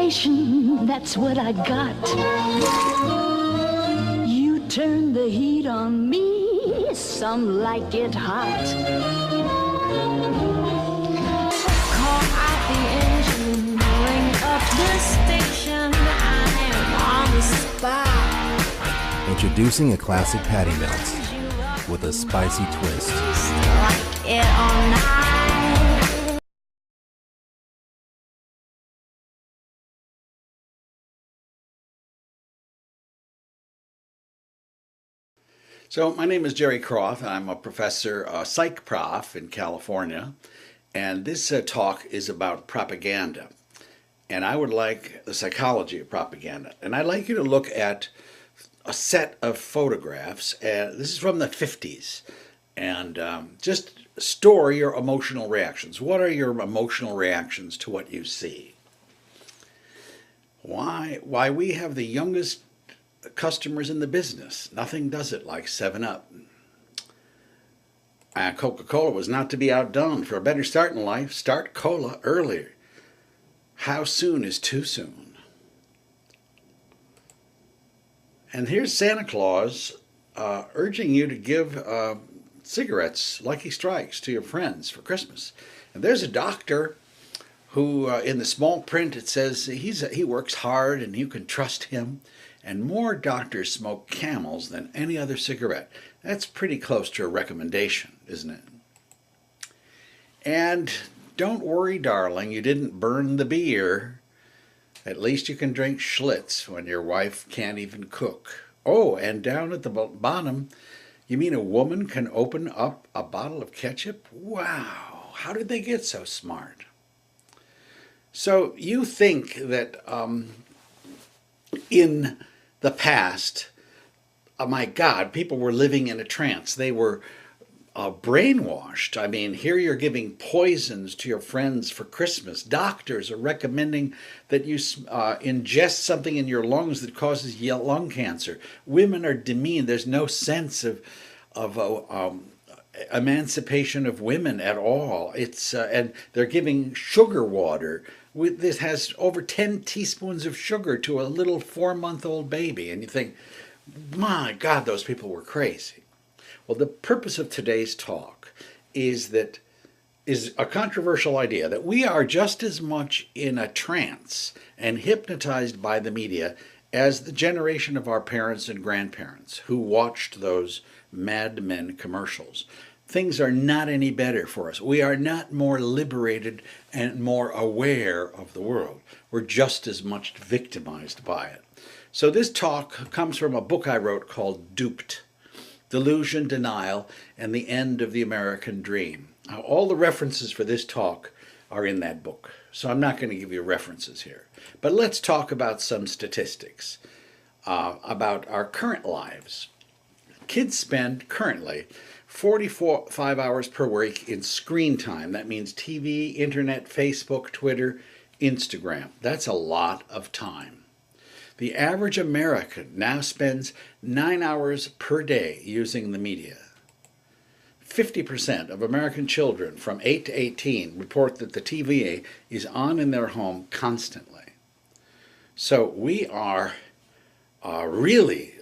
station, that's what I got. You turn the heat on me, some like it hot. Call out the engine, ring up the station, I am on the spot. Introducing a classic patty melt with a spicy twist. Like it or not. So my name is Jerry Croft. I'm a professor, psych prof in California, and this talk is about propaganda. And I would like the psychology of propaganda. And I'd like you to look at a set of photographs. This is from the 50s. And just store your emotional reactions. What are your emotional reactions to what you see? Why we have the youngest customers in the business. Nothing does it like 7-Up. Coca-Cola was not to be outdone. For a better start in life, start cola earlier. How soon is too soon? And here's Santa Claus urging you to give cigarettes, Lucky Strikes, to your friends for Christmas. And there's a doctor who, in the small print, it says he works hard and you can trust him. And more doctors smoke Camels than any other cigarette. That's pretty close to a recommendation, isn't it? And don't worry, darling, you didn't burn the beer. At least you can drink Schlitz when your wife can't even cook. Oh, and down at the bottom, you mean a woman can open up a bottle of ketchup? Wow, how did they get so smart? So you think that in the past, oh my God, people were living in a trance. They were brainwashed. I mean, here you're giving poisons to your friends for Christmas. Doctors are recommending that you ingest something in your lungs that causes lung cancer. Women are demeaned. There's no sense of emancipation of women at all. It's and they're giving sugar water. This has over 10 teaspoons of sugar to a little 4-month-old baby. And you think, my God, those people were crazy. Well, the purpose of today's talk is a controversial idea that we are just as much in a trance and hypnotized by the media as the generation of our parents and grandparents who watched those Mad Men commercials. Things are not any better for us. We are not more liberated and more aware of the world. We're just as much victimized by it. So this talk comes from a book I wrote called Duped: Delusion, Denial, and the End of the American Dream. Now, all the references for this talk are in that book, so I'm not going to give you references here. But let's talk about some statistics about our current lives. Kids spend currently 45 hours per week in screen time. That means TV, internet, Facebook, Twitter, Instagram. That's a lot of time. The average American now spends 9 hours per day using the media. 50% of American children from 8 to 18 report that the TV is on in their home constantly. So we are really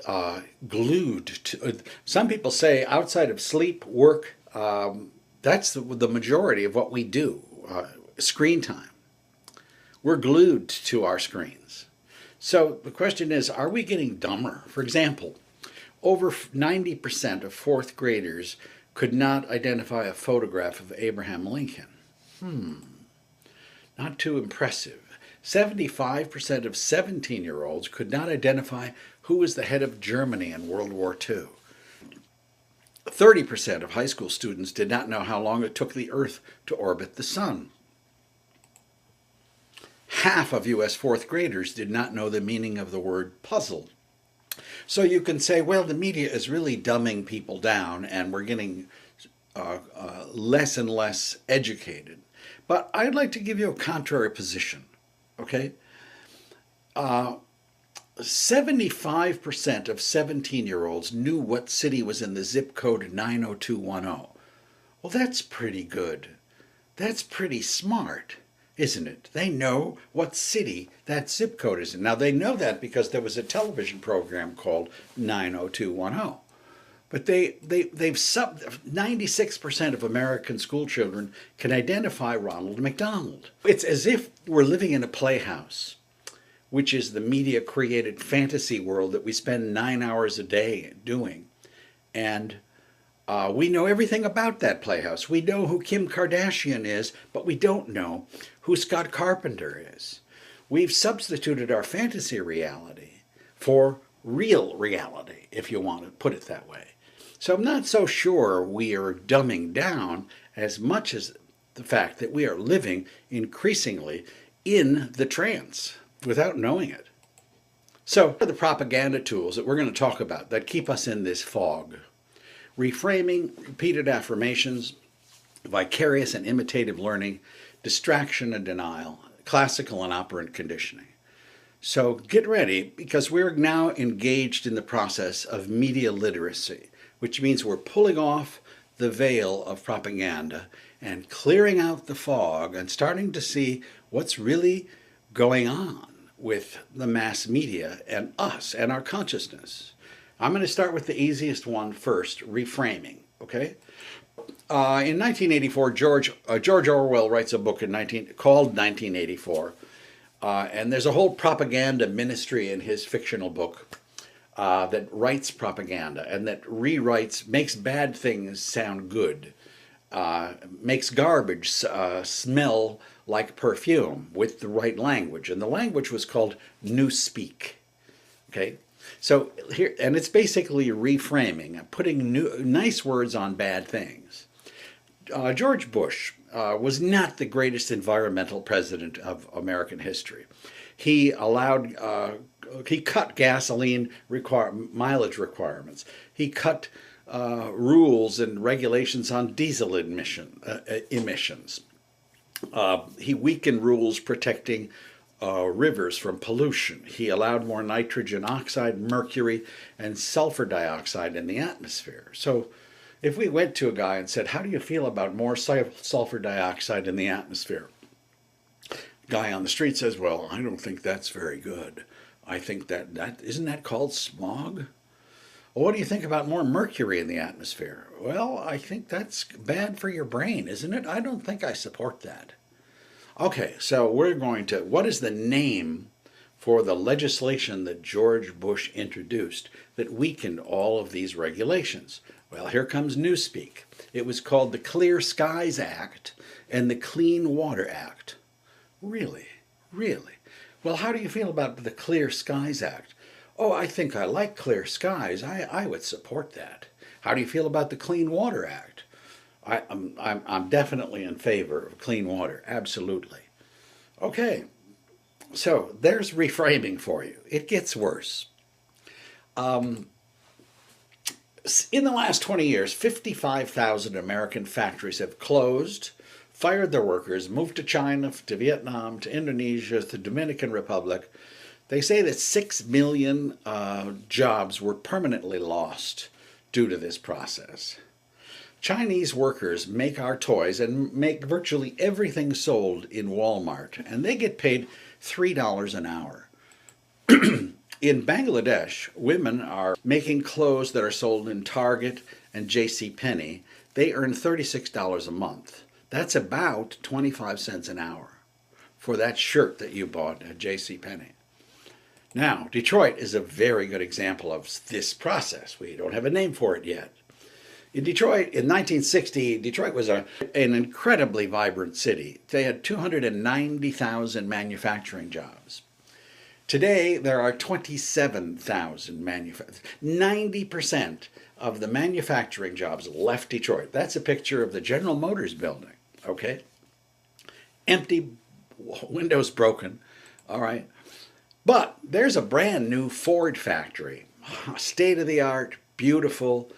glued to. Some people say outside of sleep, work, that's the majority of what we do, screen time. We're glued to our screens. So the question is, are we getting dumber? For example, over 90% of fourth graders could not identify a photograph of Abraham Lincoln. Not too impressive. 75% of 17-year-olds could not identify who was the head of Germany in World War II. 30% of high school students did not know how long it took the Earth to orbit the sun. Half of U.S. fourth graders did not know the meaning of the word puzzle. So you can say, well, the media is really dumbing people down and we're getting less and less educated. But I'd like to give you a contrary position. Okay, 75% of 17-year-olds knew what city was in the zip code 90210. Well, that's pretty good. That's pretty smart. isn't it? They know what city that zip code is in. Now, they know that because there was a television program called 90210. But they've 96% of American school children can identify Ronald McDonald. It's as if we're living in a playhouse, which is the media created fantasy world that we spend 9 hours a day doing. And we know everything about that playhouse. We know who Kim Kardashian is, but we don't know who Scott Carpenter is. We've substituted our fantasy reality for real reality, if you want to put it that way. So I'm not so sure we are dumbing down as much as the fact that we are living increasingly in the trance without knowing it. So, what are the propaganda tools that we're going to talk about that keep us in this fog? Reframing, repeated affirmations, vicarious and imitative learning, distraction and denial, classical and operant conditioning. So get ready, because we're now engaged in the process of media literacy, which means we're pulling off the veil of propaganda and clearing out the fog and starting to see what's really going on with the mass media and us and our consciousness. I'm going to start with the easiest one first, reframing, okay? In 1984, George Orwell writes a book called 1984, and there's a whole propaganda ministry in his fictional book that writes propaganda and that rewrites, makes bad things sound good, makes garbage smell like perfume with the right language. And the language was called newspeak. Okay? So here, and it's basically reframing, putting nice words on bad things. George Bush was not the greatest environmental president of American history. He cut gasoline mileage requirements. He cut rules and regulations on diesel emissions. He weakened rules protecting rivers from pollution. He allowed more nitrogen oxide, mercury, and sulfur dioxide in the atmosphere. So if we went to a guy and said, how do you feel about more sulfur dioxide in the atmosphere? Guy on the street says, well, I don't think that's very good. I think that isn't that called smog? Well, what do you think about more mercury in the atmosphere? Well, I think that's bad for your brain, isn't it? I don't think I support that. Okay, so what is the name for the legislation that George Bush introduced that weakened all of these regulations? Well, here comes newspeak. It was called the Clear Skies Act and the Clean Water Act. Really? Really? Well, how do you feel about the Clear Skies Act? Oh, I think I like clear skies. I would support that. How do you feel about the Clean Water Act? I'm definitely in favor of clean water, absolutely. Okay, so there's reframing for you. It gets worse. In the last 20 years, 55,000 American factories have closed, fired their workers, moved to China, to Vietnam, to Indonesia, to the Dominican Republic. They say that 6 million jobs were permanently lost due to this process. Chinese workers make our toys and make virtually everything sold in Walmart, and they get paid $3 an hour. In Bangladesh, women are making clothes that are sold in Target and JCPenney. They earn $36 a month. That's about 25 cents an hour for that shirt that you bought at JCPenney. Now, Detroit is a very good example of this process. We don't have a name for it yet. In Detroit, in 1960, Detroit was an incredibly vibrant city. They had 290,000 manufacturing jobs. Today, there are 27,000 manufacturing. 90% of the manufacturing jobs left Detroit. That's a picture of the General Motors building, okay? Empty, windows broken, all right? But there's a brand new Ford factory, state-of-the-art, beautiful,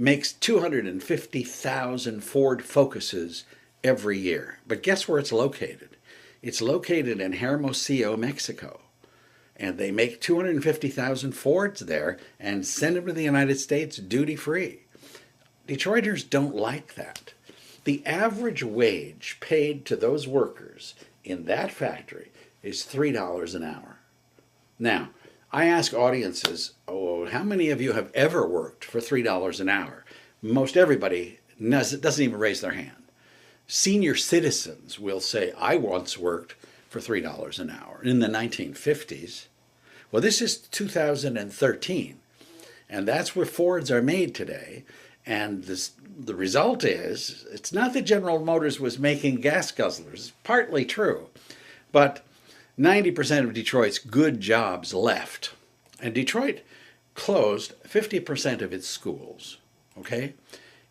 makes 250,000 Ford Focuses every year. But guess where it's located? It's located in Hermosillo, Mexico. And they make 250,000 Fords there and send them to the United States duty-free. Detroiters don't like that. The average wage paid to those workers in that factory is $3 an hour. Now, I ask audiences, oh, how many of you have ever worked for $3 an hour? Most everybody doesn't even raise their hand. Senior citizens will say, I once worked for $3 an hour in the 1950s. Well, this is 2013, and that's where Fords are made today. And the result is, it's not that General Motors was making gas guzzlers. It's partly true, but 90% of Detroit's good jobs left. And Detroit closed 50% of its schools, okay?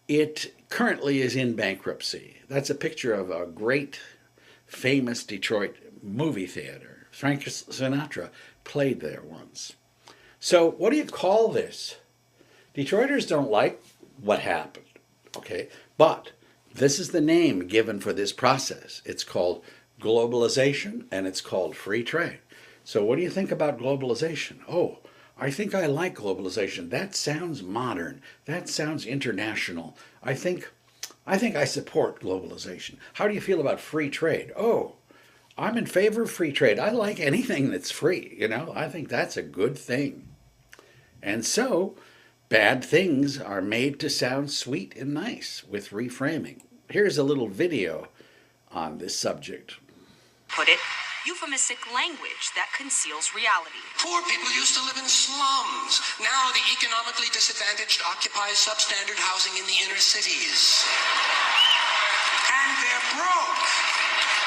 It currently is in bankruptcy. That's a picture of a great, famous Detroit movie theater. Frank Sinatra played there once. So what do you call this? Detroiters don't like what happened, okay? But this is the name given for this process. It's called globalization, and it's called free trade. So what do you think about globalization? Oh, I think I like globalization. That sounds modern. That sounds international. I think I support globalization. How do you feel about free trade? Oh, I'm in favor of free trade. I like anything that's free, you know. I think that's a good thing. And so, bad things are made to sound sweet and nice with reframing. Here's a little video on this subject. Put it, euphemistic language that conceals reality. Poor people used to live in slums. Now the economically disadvantaged occupy substandard housing in the inner cities. And they're broke.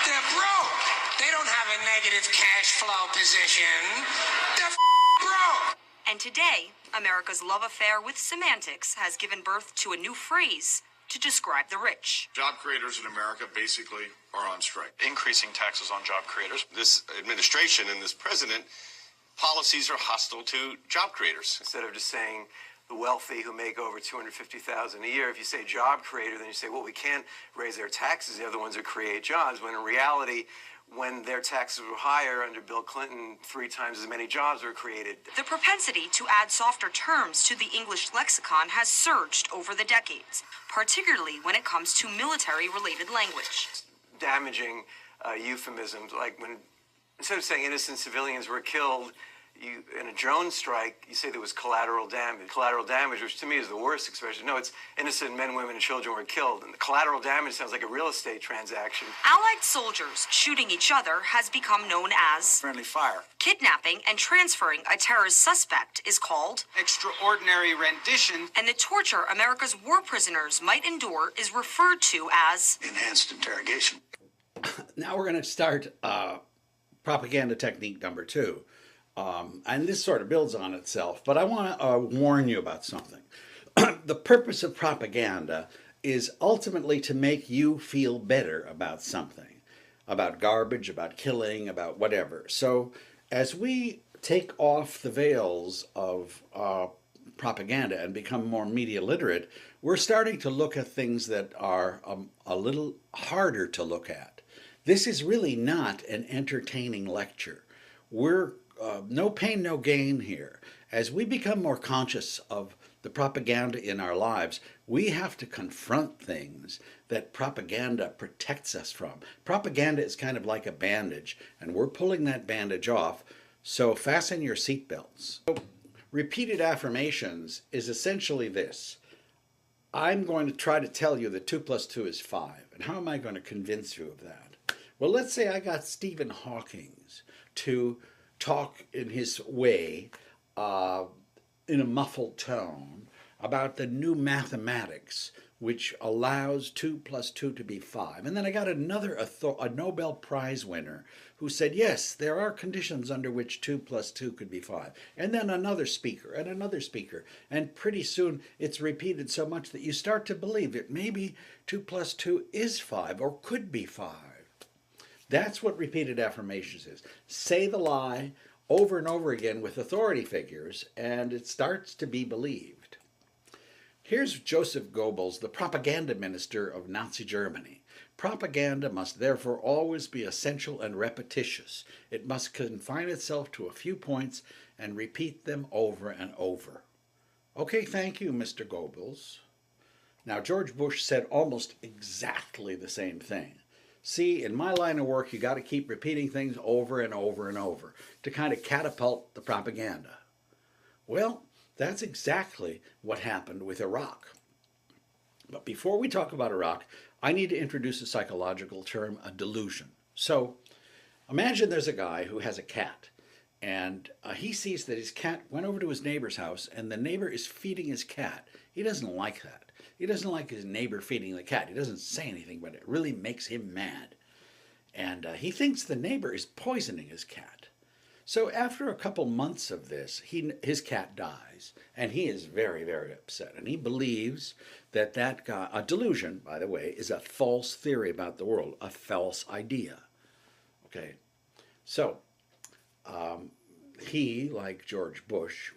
They're broke. They don't have a negative cash flow position. They're broke. And today, America's love affair with semantics has given birth to a new phrase to describe the rich. Job creators in America basically are on strike. Increasing taxes on job creators. This administration and this president, policies are hostile to job creators. Instead of just saying the wealthy who make over $250,000 a year, if you say job creator, then you say, well, we can't raise their taxes. They're the ones who create jobs. When in reality, when their taxes were higher under Bill Clinton, 3 times as many jobs were created. The propensity to add softer terms to the English lexicon has surged over the decades, particularly when it comes to military-related language. Damaging euphemisms, like when instead of saying innocent civilians were killed, in a drone strike, you say there was collateral damage. Collateral damage, which to me is the worst expression. No, it's innocent men, women, and children were killed. And the collateral damage sounds like a real estate transaction. Allied soldiers shooting each other has become known as Friendly fire. kidnapping, and transferring a terrorist suspect is called Extraordinary rendition. and the torture America's war prisoners might endure is referred to as Enhanced interrogation. Now we're going to start propaganda technique number 2. And this sort of builds on itself, but I want to warn you about something. The purpose of propaganda is ultimately to make you feel better about something, about garbage, about killing, about whatever. So as we take off the veils of propaganda and become more media literate, we're starting to look at things that are a little harder to look at. This is really not an entertaining lecture. We're no pain, no gain here. As we become more conscious of the propaganda in our lives, we have to confront things that propaganda protects us from. Propaganda is kind of like a bandage, and we're pulling that bandage off, so fasten your seatbelts. So, repeated affirmations is essentially this. I'm going to try to tell you that 2 + 2 is 5, and how am I going to convince you of that? Well, let's say I got Stephen Hawking to talk in his way, in a muffled tone, about the new mathematics, which allows 2 + 2 to be 5. And then I got a Nobel Prize winner who said, yes, there are conditions under which 2 + 2 could be 5. And then another speaker and another speaker. And pretty soon it's repeated so much that you start to believe that maybe 2 + 2 is 5 or could be 5. That's what repeated affirmations is. Say the lie over and over again with authority figures, and it starts to be believed. Here's Joseph Goebbels, the propaganda minister of Nazi Germany. Propaganda must therefore always be essential and repetitious. It must confine itself to a few points and repeat them over and over. Okay, thank you, Mr. Goebbels. Now, George Bush said almost exactly the same thing. See, in my line of work, you got to keep repeating things over and over and over to kind of catapult the propaganda. Well, that's exactly what happened with Iraq. But before we talk about Iraq, I need to introduce a psychological term, a delusion. So imagine there's a guy who has a cat, and he sees that his cat went over to his neighbor's house, and the neighbor is feeding his cat. He doesn't like that. He doesn't like his neighbor feeding the cat. He doesn't say anything, but it really makes him mad. And he thinks the neighbor is poisoning his cat. So after a couple months of this, his cat dies, and he is very, very upset. And he believes that that guy, a delusion, by the way, is a false theory about the world, a false idea. Okay, so he, like George Bush,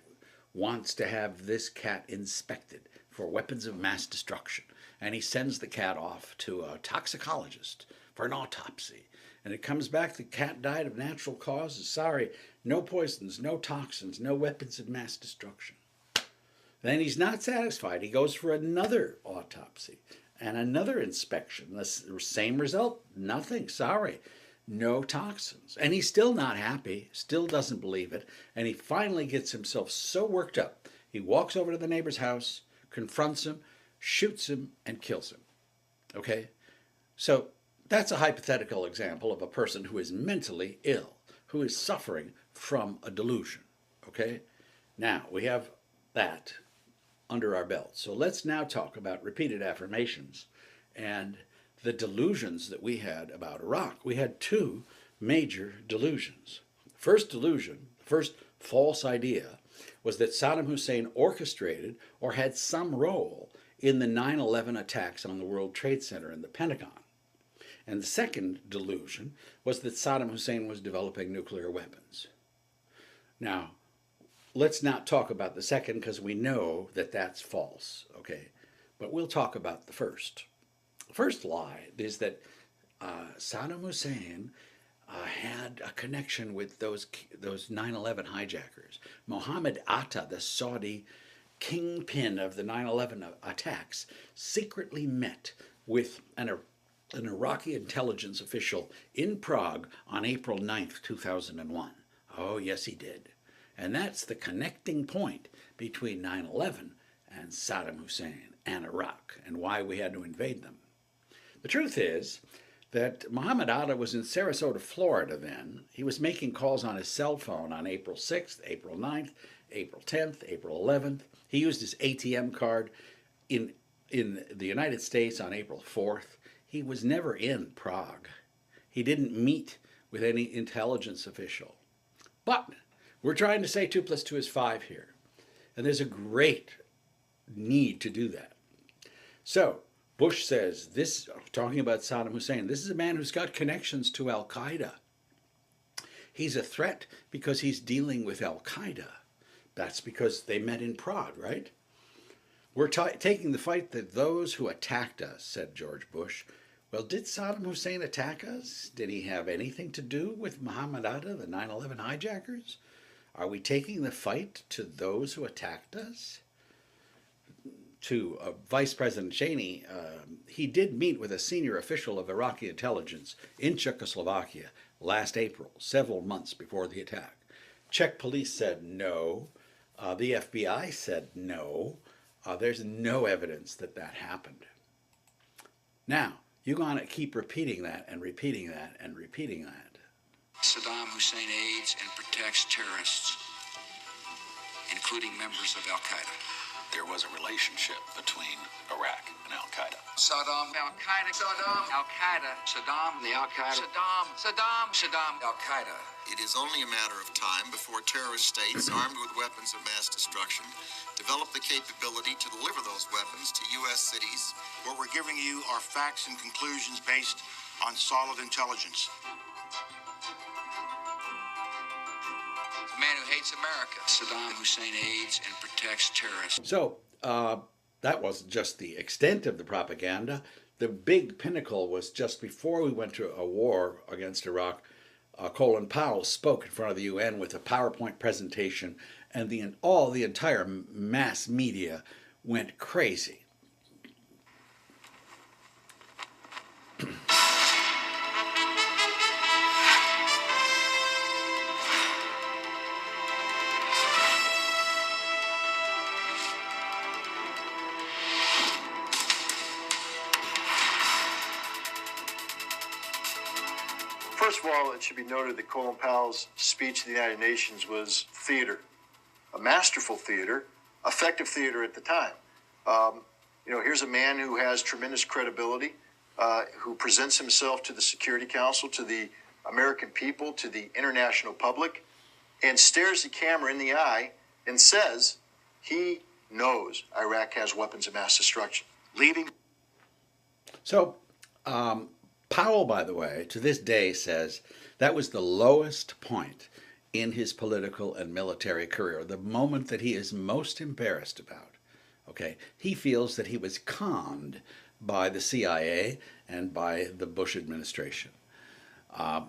wants to have this cat inspected for weapons of mass destruction. And he sends the cat off to a toxicologist for an autopsy. And it comes back the cat died of natural causes. Sorry, no poisons, no toxins, no weapons of mass destruction. Then he's not satisfied. He goes for another autopsy and another inspection. The same result, nothing, sorry, no toxins. And he's still not happy, still doesn't believe it. And he finally gets himself so worked up, he walks over to the neighbor's house, confronts him, shoots him, and kills him. Okay? So that's a hypothetical example of a person who is mentally ill, who is suffering from a delusion. Okay? Now, we have that under our belt. So let's now talk about repeated affirmations and the delusions that we had about Iraq. We had two major delusions. First delusion, first false idea, was that Saddam Hussein orchestrated or had some role in the 9/11 attacks on the World Trade Center and the Pentagon. And the second delusion was that Saddam Hussein was developing nuclear weapons. Now, let's not talk about the second because we know that that's false, okay? But we'll talk about the first. The first lie is that Saddam Hussein had a connection with those 9/11 hijackers. Mohammed Atta, the Saudi kingpin of the 9/11 attacks, secretly met with an Iraqi intelligence official in Prague on April 9th, 2001. Oh, yes, he did. And that's the connecting point between 9/11 and Saddam Hussein and Iraq and why we had to invade them. The truth is that Mohammed Atta was in Sarasota, Florida then. He was making calls on his cell phone on April 6th, April 9th, April 10th, April 11th. He used his ATM card in the United States on April 4th. He was never in Prague. He didn't meet with any intelligence official. But we're trying to say 2 + 2 is 5 here. And there's a great need to do that. So Bush says, this, talking about Saddam Hussein, this is a man who's got connections to Al-Qaeda. He's a threat because he's dealing with Al-Qaeda. That's because they met in Prague, right? We're taking the fight to those who attacked us, said George Bush. Well, did Saddam Hussein attack us? Did he have anything to do with Mohammed Atta, the 9/11 hijackers? Are we taking the fight to those who attacked us? To Vice President Cheney, he did meet with a senior official of Iraqi intelligence in Czechoslovakia last April, several months before the attack. Czech police said no. The FBI said no. There's no evidence that that happened. Now, you're going to keep repeating that and repeating that and repeating that. Saddam Hussein aids and protects terrorists, including members of Al-Qaeda. There was a relationship between Iraq and Al-Qaeda. Saddam, Al-Qaeda, Saddam, Al-Qaeda, Saddam, the Al-Qaeda, Saddam, Al-Qaeda. It is only a matter of time before terrorist states armed with weapons of mass destruction develop the capability to deliver those weapons to U.S. cities. What we're giving you are facts and conclusions based on solid intelligence. The man who hates America. Saddam Hussein aids and protects terrorists. So, that wasn't just the extent of the propaganda. The big pinnacle was just before we went to a war against Iraq. Colin Powell spoke in front of the UN with a PowerPoint presentation, and the entire mass media went crazy. first of all, it should be noted that Colin Powell's speech to the United Nations was theater, a masterful theater, effective theater at the time. Here's a man who has tremendous credibility, who presents himself to the Security Council, to the American people, to the international public, and stares the camera in the eye and says he knows Iraq has weapons of mass destruction. So, Powell, by the way, to this day says that was the lowest point in his political and military career, the moment that he is most embarrassed about. Okay, he feels that he was conned by the CIA and by the Bush administration.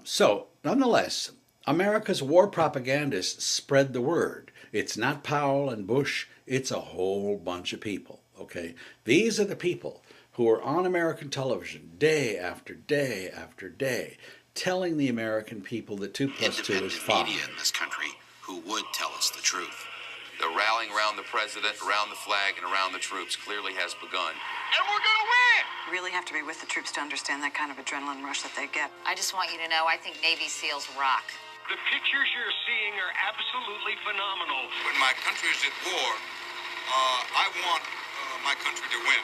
So, nonetheless, America's war propagandists spread the word. It's not Powell and Bush, it's a whole bunch of people. Okay, these are the people who are on American television day after day after day, telling the American people that 2 + 2 is 5. Media in this country who would tell us the truth. The rallying around the president, around the flag, and around the troops clearly has begun. And we're gonna win! Really have to be with the troops to understand that kind of adrenaline rush that they get. I just want you to know, I think Navy SEALs rock. The pictures you're seeing are absolutely phenomenal. When my country is at war, I want my country to win.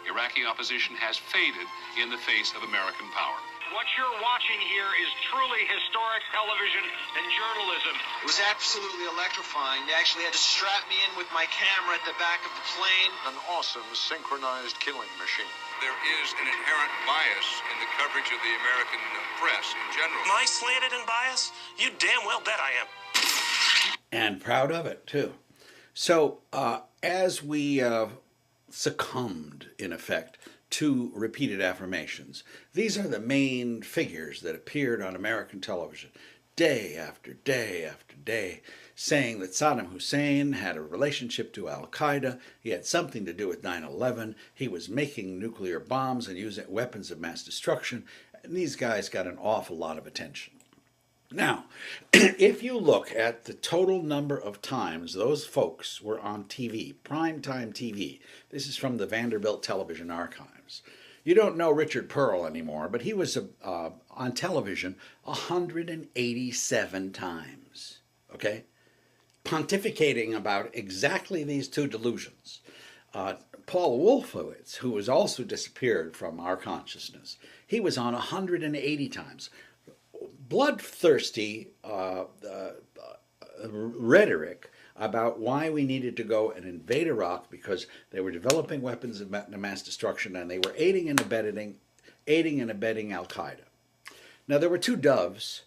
Iraqi opposition has faded in the face of American power. What you're watching here is truly historic television and journalism. It was absolutely electrifying. They actually had to strap me in with my camera at the back of the plane. An awesome synchronized killing machine. There is an inherent bias in the coverage of the American press in general. Am I slanted and biased? You damn well bet I am. And proud of it, too. So, as we succumbed, in effect, to repeated affirmations, these are the main figures that appeared on American television day after day after day, saying that Saddam Hussein had a relationship to Al-Qaeda, he had something to do with 9/11, he was making nuclear bombs and using weapons of mass destruction, and these guys got an awful lot of attention. Now, if you look at the total number of times those folks were on TV, primetime TV, this is from the Vanderbilt Television Archives. You don't know Richard Pearl anymore, but he was on television 187 times, okay? Pontificating about exactly these two delusions. Paul Wolfowitz, who was also disappeared from our consciousness, he was on 180 times. Bloodthirsty rhetoric about why we needed to go and invade Iraq because they were developing weapons of mass destruction and they were aiding and abetting Al-Qaeda. Now, there were two doves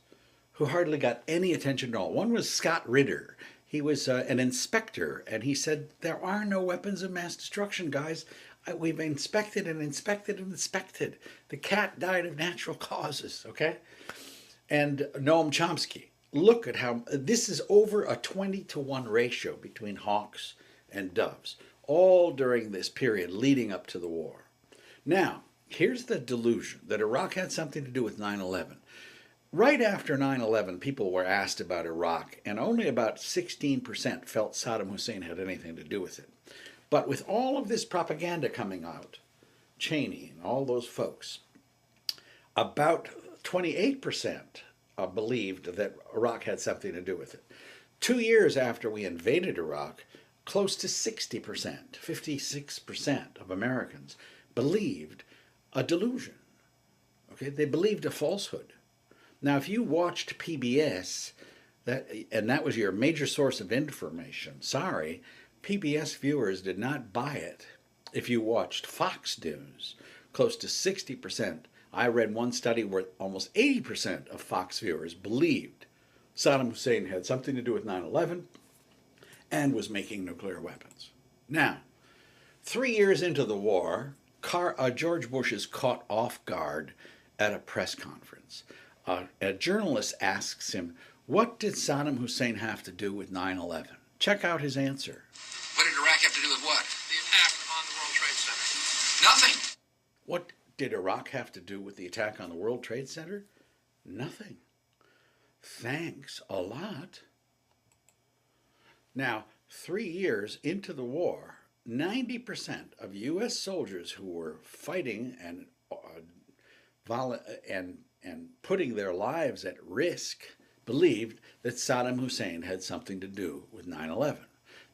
who hardly got any attention at all. One was Scott Ritter. He was an inspector, and he said, there are no weapons of mass destruction, guys. We've inspected and inspected and inspected. The cat died of natural causes, okay? And Noam Chomsky, look at how this is over a 20-to-1 ratio between hawks and doves, all during this period leading up to the war. Now, here's the delusion that Iraq had something to do with 9/11. Right after 9/11, people were asked about Iraq, and only about 16% felt Saddam Hussein had anything to do with it. But with all of this propaganda coming out, Cheney and all those folks, about 28% believed that Iraq had something to do with it. 2 years after we invaded Iraq, close to 60%, 56% of Americans believed a delusion. Okay, they believed a falsehood. Now, if you watched PBS, and that was your major source of information, sorry, PBS viewers did not buy it. If you watched Fox News, close to 60%. I read one study where almost 80% of Fox viewers believed Saddam Hussein had something to do with 9/11 and was making nuclear weapons. Now, 3 years into the war, George Bush is caught off guard at a press conference. A journalist asks him, what did Saddam Hussein have to do with 9/11? Check out his answer. What did Iraq have to do with what? The attack on the World Trade Center. Nothing. What did Iraq have to do with the attack on the World Trade Center? Nothing. Thanks a lot. Now, 3 years into the war, 90% of U.S. soldiers who were fighting and and putting their lives at risk believed that Saddam Hussein had something to do with 9/11.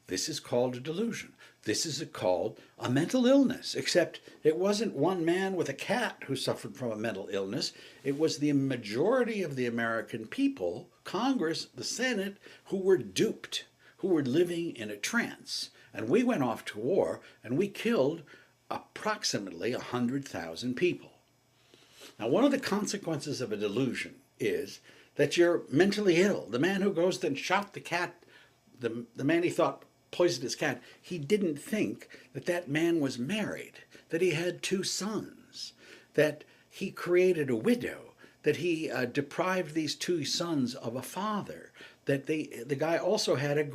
This is called a delusion. This is called a mental illness, except it wasn't one man with a cat who suffered from a mental illness. It was the majority of the American people, Congress, the Senate, who were duped, who were living in a trance. And we went off to war and we killed approximately 100,000 people. Now, one of the consequences of a delusion is that you're mentally ill. The man who goes and shot the cat, the man he thought poisoned his cat, he didn't think that that man was married, that he had 2 sons, that he created a widow, that he deprived these 2 sons of a father, that the guy also had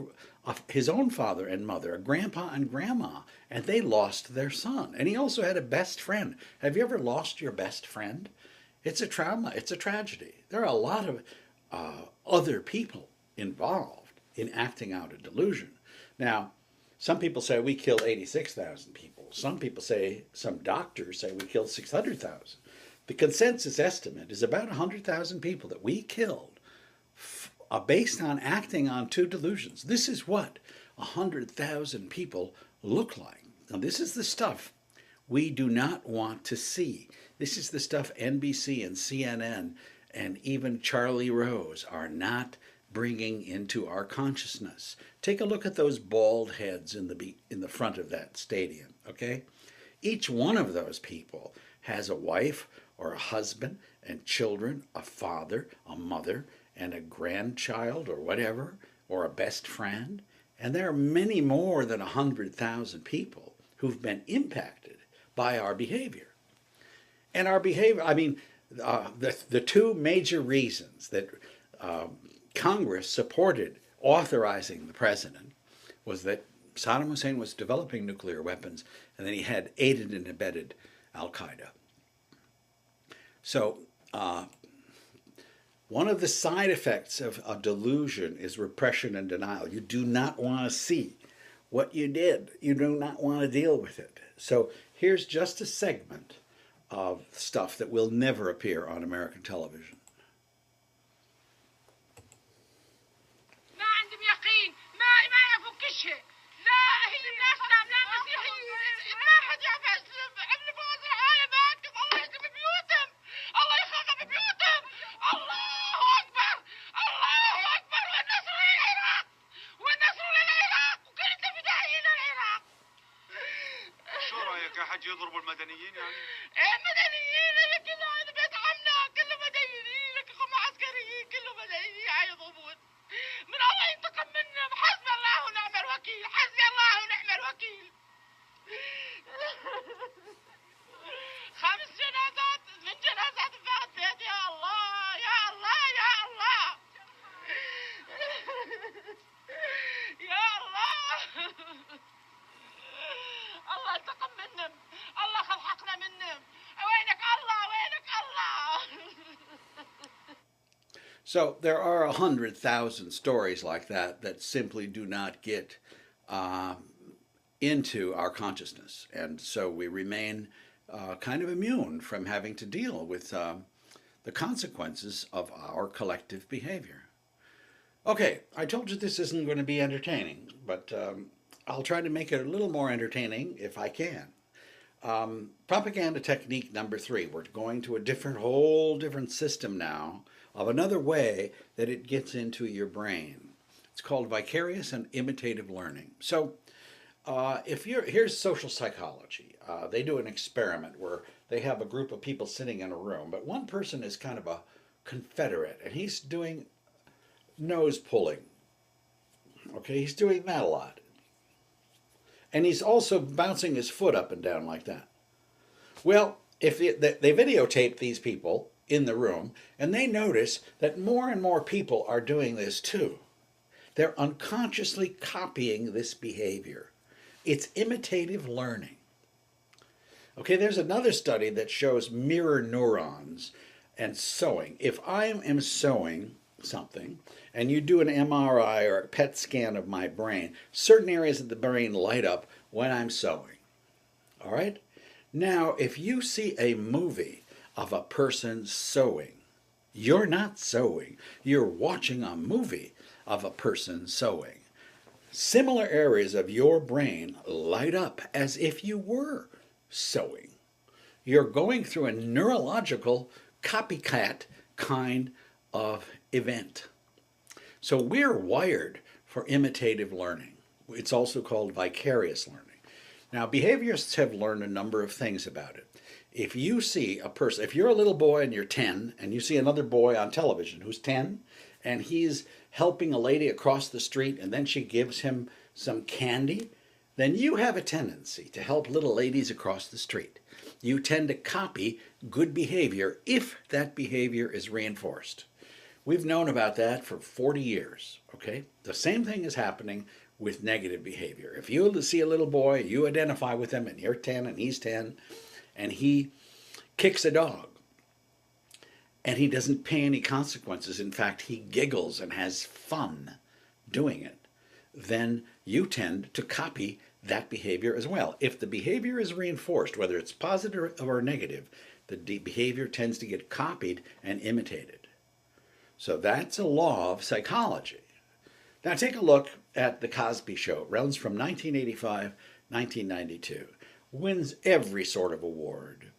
his own father and mother, a grandpa and grandma, and they lost their son. And he also had a best friend. Have you ever lost your best friend? It's a trauma. It's a tragedy. There are a lot of other people involved in acting out a delusion. Now, some people say we killed 86,000 people. Some people say, some doctors say we killed 600,000. The consensus estimate is about 100,000 people that we killed based on acting on 2 delusions. This is what 100,000 people look like. Now, this is the stuff we do not want to see. This is the stuff NBC and CNN and even Charlie Rose are not bringing into our consciousness. Take a look at those bald heads in the front of that stadium, okay? Each one of those people has a wife or a husband and children, a father, a mother, and a grandchild or whatever, or a best friend. And there are many more than 100,000 people who've been impacted by our behavior. And our behavior, I mean, the 2 major reasons that Congress supported authorizing the president was that Saddam Hussein was developing nuclear weapons, and then he had aided and abetted al-Qaeda. So one of the side effects of a delusion is repression and denial. You do not want to see what you did. You do not want to deal with it. So here's just a segment of stuff that will never appear on American television. يضربوا المدنيين يعني؟ ايه مدنيين هي كله هذا بيت عمنا كله مدنيين لك عسكريين كله مدنيين يضربون من الله ينتقم منهم حسبي الله ونعم الوكيل حسبي الله ونعم الوكيل 5 جنازات من جنازات فقط بيت يا الله يا الله يا الله يا الله الله انتقم منهم الله خلحقنا منهم وينك الله وينك الله. So there are 100,000 stories like that simply do not get into our consciousness, and so we remain kind of immune from having to deal with the consequences of our collective behavior. Okay, I told you this isn't going to be entertaining, but I'll try to make it a little more entertaining if I can. Propaganda technique number 3. We're going to a whole different system now of another way that it gets into your brain. It's called vicarious and imitative learning. So here's social psychology. They do an experiment where they have a group of people sitting in a room, but one person is kind of a confederate, and he's doing nose pulling. Okay, he's doing that a lot. And he's also bouncing his foot up and down like that. Well, if they videotape these people in the room, and they notice that more and more people are doing this too. They're unconsciously copying this behavior. It's imitative learning. Okay, there's another study that shows mirror neurons and sewing. If I am sewing something, and you do an MRI or a PET scan of my brain, certain areas of the brain light up when I'm sewing. All right? Now, if you see a movie of a person sewing, You're not sewing. You're watching a movie of a person sewing. Similar areas of your brain light up as if you were sewing. You're going through a neurological copycat kind of event. So we're wired for imitative learning. It's also called vicarious learning. Now, behaviorists have learned a number of things about it. If you see a person, if you're a little boy and you're 10, and you see another boy on television who's 10, and he's helping a lady across the street, and then she gives him some candy, then you have a tendency to help little ladies across the street. You tend to copy good behavior if that behavior is reinforced. We've known about that for 40 years, okay? The same thing is happening with negative behavior. If you see a little boy, you identify with him, and you're 10 and he's 10, and he kicks a dog, and he doesn't pay any consequences. In fact, he giggles and has fun doing it. Then you tend to copy that behavior as well. If the behavior is reinforced, whether it's positive or negative, the behavior tends to get copied and imitated. So that's a law of psychology. Now take a look at The Cosby Show. It runs from 1985, 1992. Wins every sort of award.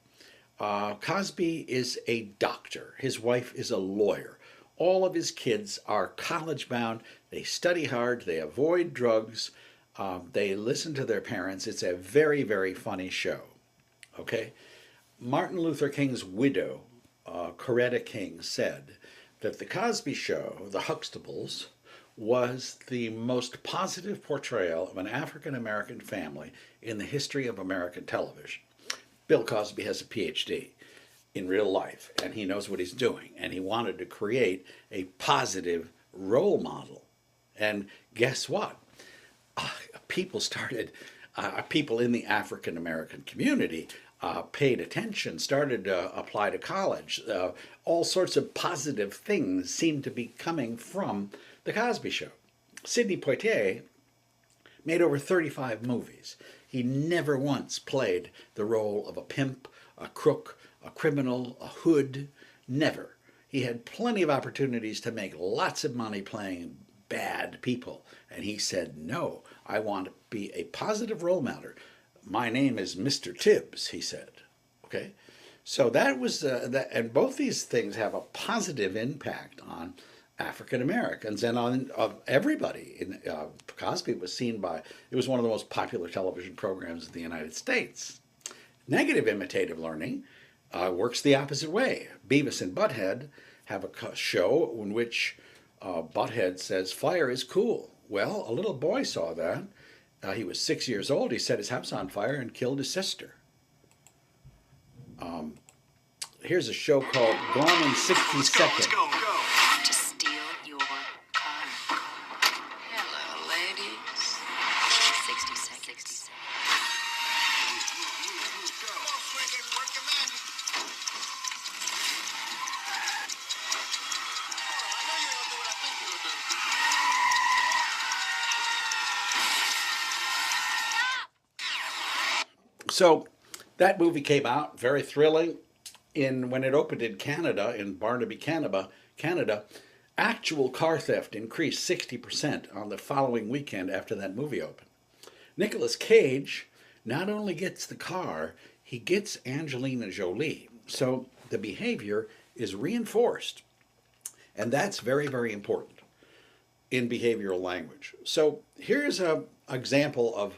Cosby is a doctor. His wife is a lawyer. All of his kids are college bound. They study hard. They avoid drugs. They listen to their parents. It's a very, very funny show. Okay? Martin Luther King's widow, Coretta King, said that The Cosby Show, the Huxtables, was the most positive portrayal of an African-American family in the history of American television. Bill Cosby has a PhD in real life, and he knows what he's doing, and he wanted to create a positive role model. And guess what? People in the African-American community paid attention, started to apply to college. All sorts of positive things seemed to be coming from The Cosby Show. Sidney Poitier made over 35 movies. He never once played the role of a pimp, a crook, a criminal, a hood. Never. He had plenty of opportunities to make lots of money playing bad people. And he said, no, I want to be a positive role model. My name is Mr. Tibbs, he said. Okay? So that was, and both these things have a positive impact on African Americans and on everybody. Cosby was seen by, it was one of the most popular television programs in the United States. Negative imitative learning works the opposite way. Beavis and Butthead have a show in which Butthead says, fire is cool. Well, a little boy saw that. He was 6 years old. He set his house on fire and killed his sister. Here's a show called Gone in 60 Seconds. To steal your car. Hello, ladies. 60 seconds. So that movie came out, very thrilling. When it opened in Canada, in Barnaby, Canada, actual car theft increased 60% on the following weekend after that movie opened. Nicolas Cage not only gets the car, he gets Angelina Jolie. So the behavior is reinforced. And that's very, very important in behavioral language. So here's an example of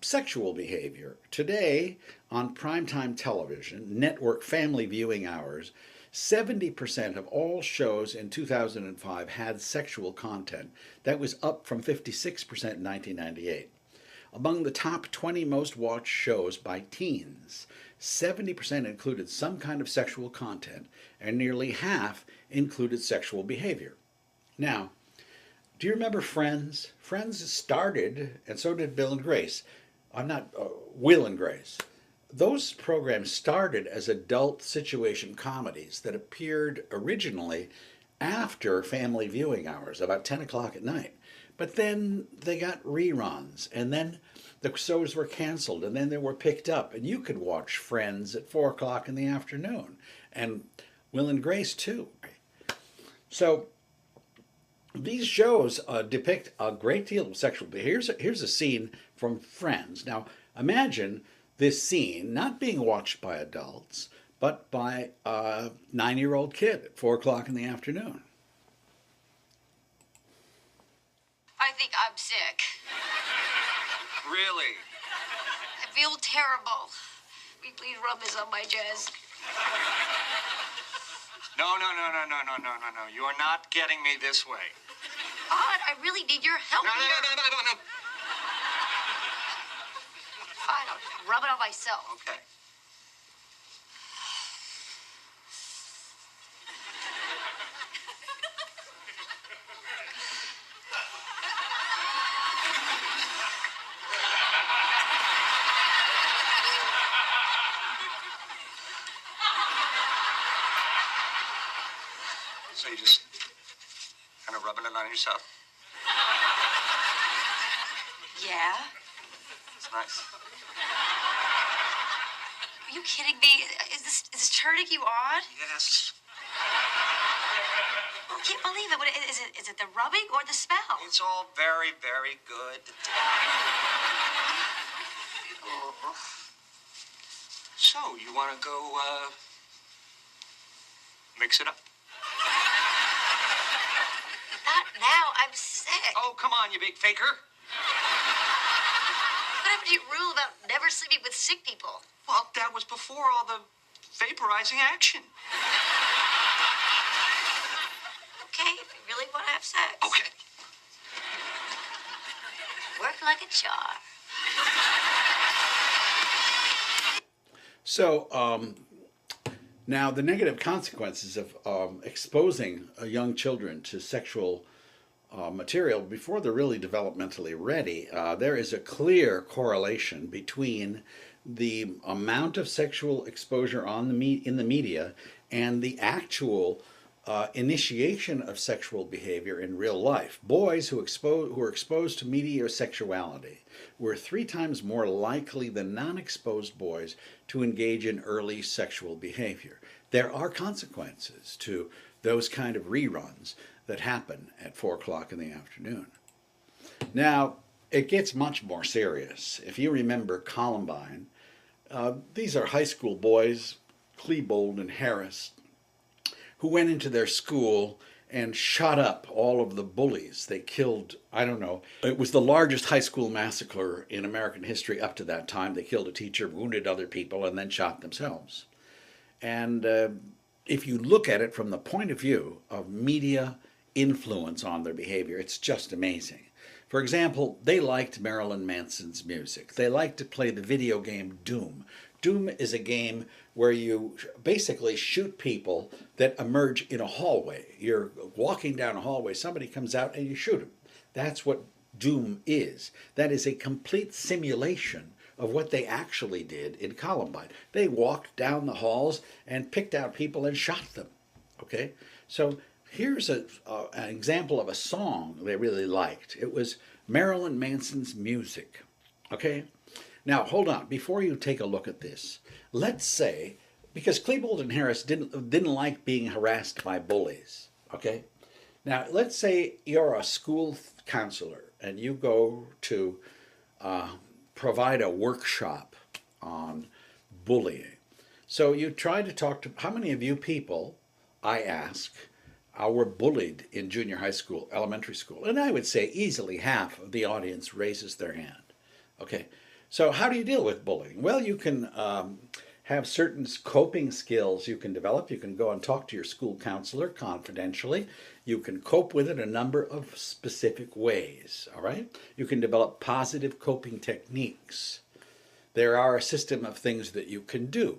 sexual behavior. Today, on primetime television, network family viewing hours, 70% of all shows in 2005 had sexual content. That was up from 56% in 1998. Among the top 20 most watched shows by teens, 70% included some kind of sexual content, and nearly half included sexual behavior. Now, do you remember Friends? Friends started, and so did Bill and Grace. Will and Grace. Those programs started as adult situation comedies that appeared originally after family viewing hours, about 10 o'clock at night. But then they got reruns, and then the shows were canceled, and then they were picked up, and you could watch Friends at 4 o'clock in the afternoon. And Will and Grace too. So these shows depict a great deal of sexual behavior. Here's a scene from Friends. Now imagine this scene not being watched by adults, but by a 9-year-old kid at 4 o'clock in the afternoon. I think I'm sick. Really? I feel terrible. Will you please rub this on my chest? No. You are not getting me this way. God, I really need your help here. No. Fine, I'll rub it on myself. Okay. So you just kind of rubbing it on yourself. Yeah? It's nice. Are you kidding me? Is this turning you on? Yes. I can't believe it. What, is it the rubbing or the smell? It's all very, very good. So, you want to go, mix it up? Not now. I'm sick. Oh, come on, you big faker. What happened to your rule about never sleeping with sick people? Well, that was before all the vaporizing action. Okay, if you really want to have sex. Okay. Work like a charm. So now the negative consequences of exposing young children to sexual material before they're really developmentally ready, there is a clear correlation between the amount of sexual exposure in the media and the actual initiation of sexual behavior in real life. Boys who are exposed to media or sexuality were 3 times more likely than non-exposed boys to engage in early sexual behavior. There are consequences to those kind of reruns that happen at 4 o'clock in the afternoon. Now, it gets much more serious. If you remember Columbine, these are high school boys, Klebold and Harris, who went into their school and shot up all of the bullies. They killed, I don't know, it was the largest high school massacre in American history up to that time. They killed a teacher, wounded other people, and then shot themselves. And if you look at it from the point of view of media influence on their behavior, it's just amazing. For example, they liked Marilyn Manson's music. They liked to play the video game Doom. Doom is a game where you basically shoot people that emerge in a hallway. You're walking down a hallway, somebody comes out and you shoot them. That's what Doom is. That is a complete simulation of what they actually did in Columbine. They walked down the halls and picked out people and shot them. Okay? So here's an example of a song they really liked. It was Marilyn Manson's music. Okay? Now, hold on. Before you take a look at this, let's say, because Klebold and Harris didn't like being harassed by bullies, okay? Now, let's say you're a school counselor and you go to provide a workshop on bullying. So you try to talk to, how many of you people, I ask, were bullied in junior high school, elementary school? And I would say easily half of the audience raises their hand, okay? So how do you deal with bullying? Well, you can have certain coping skills you can develop. You can go and talk to your school counselor confidentially. You can cope with it a number of specific ways, all right? You can develop positive coping techniques. There are a system of things that you can do.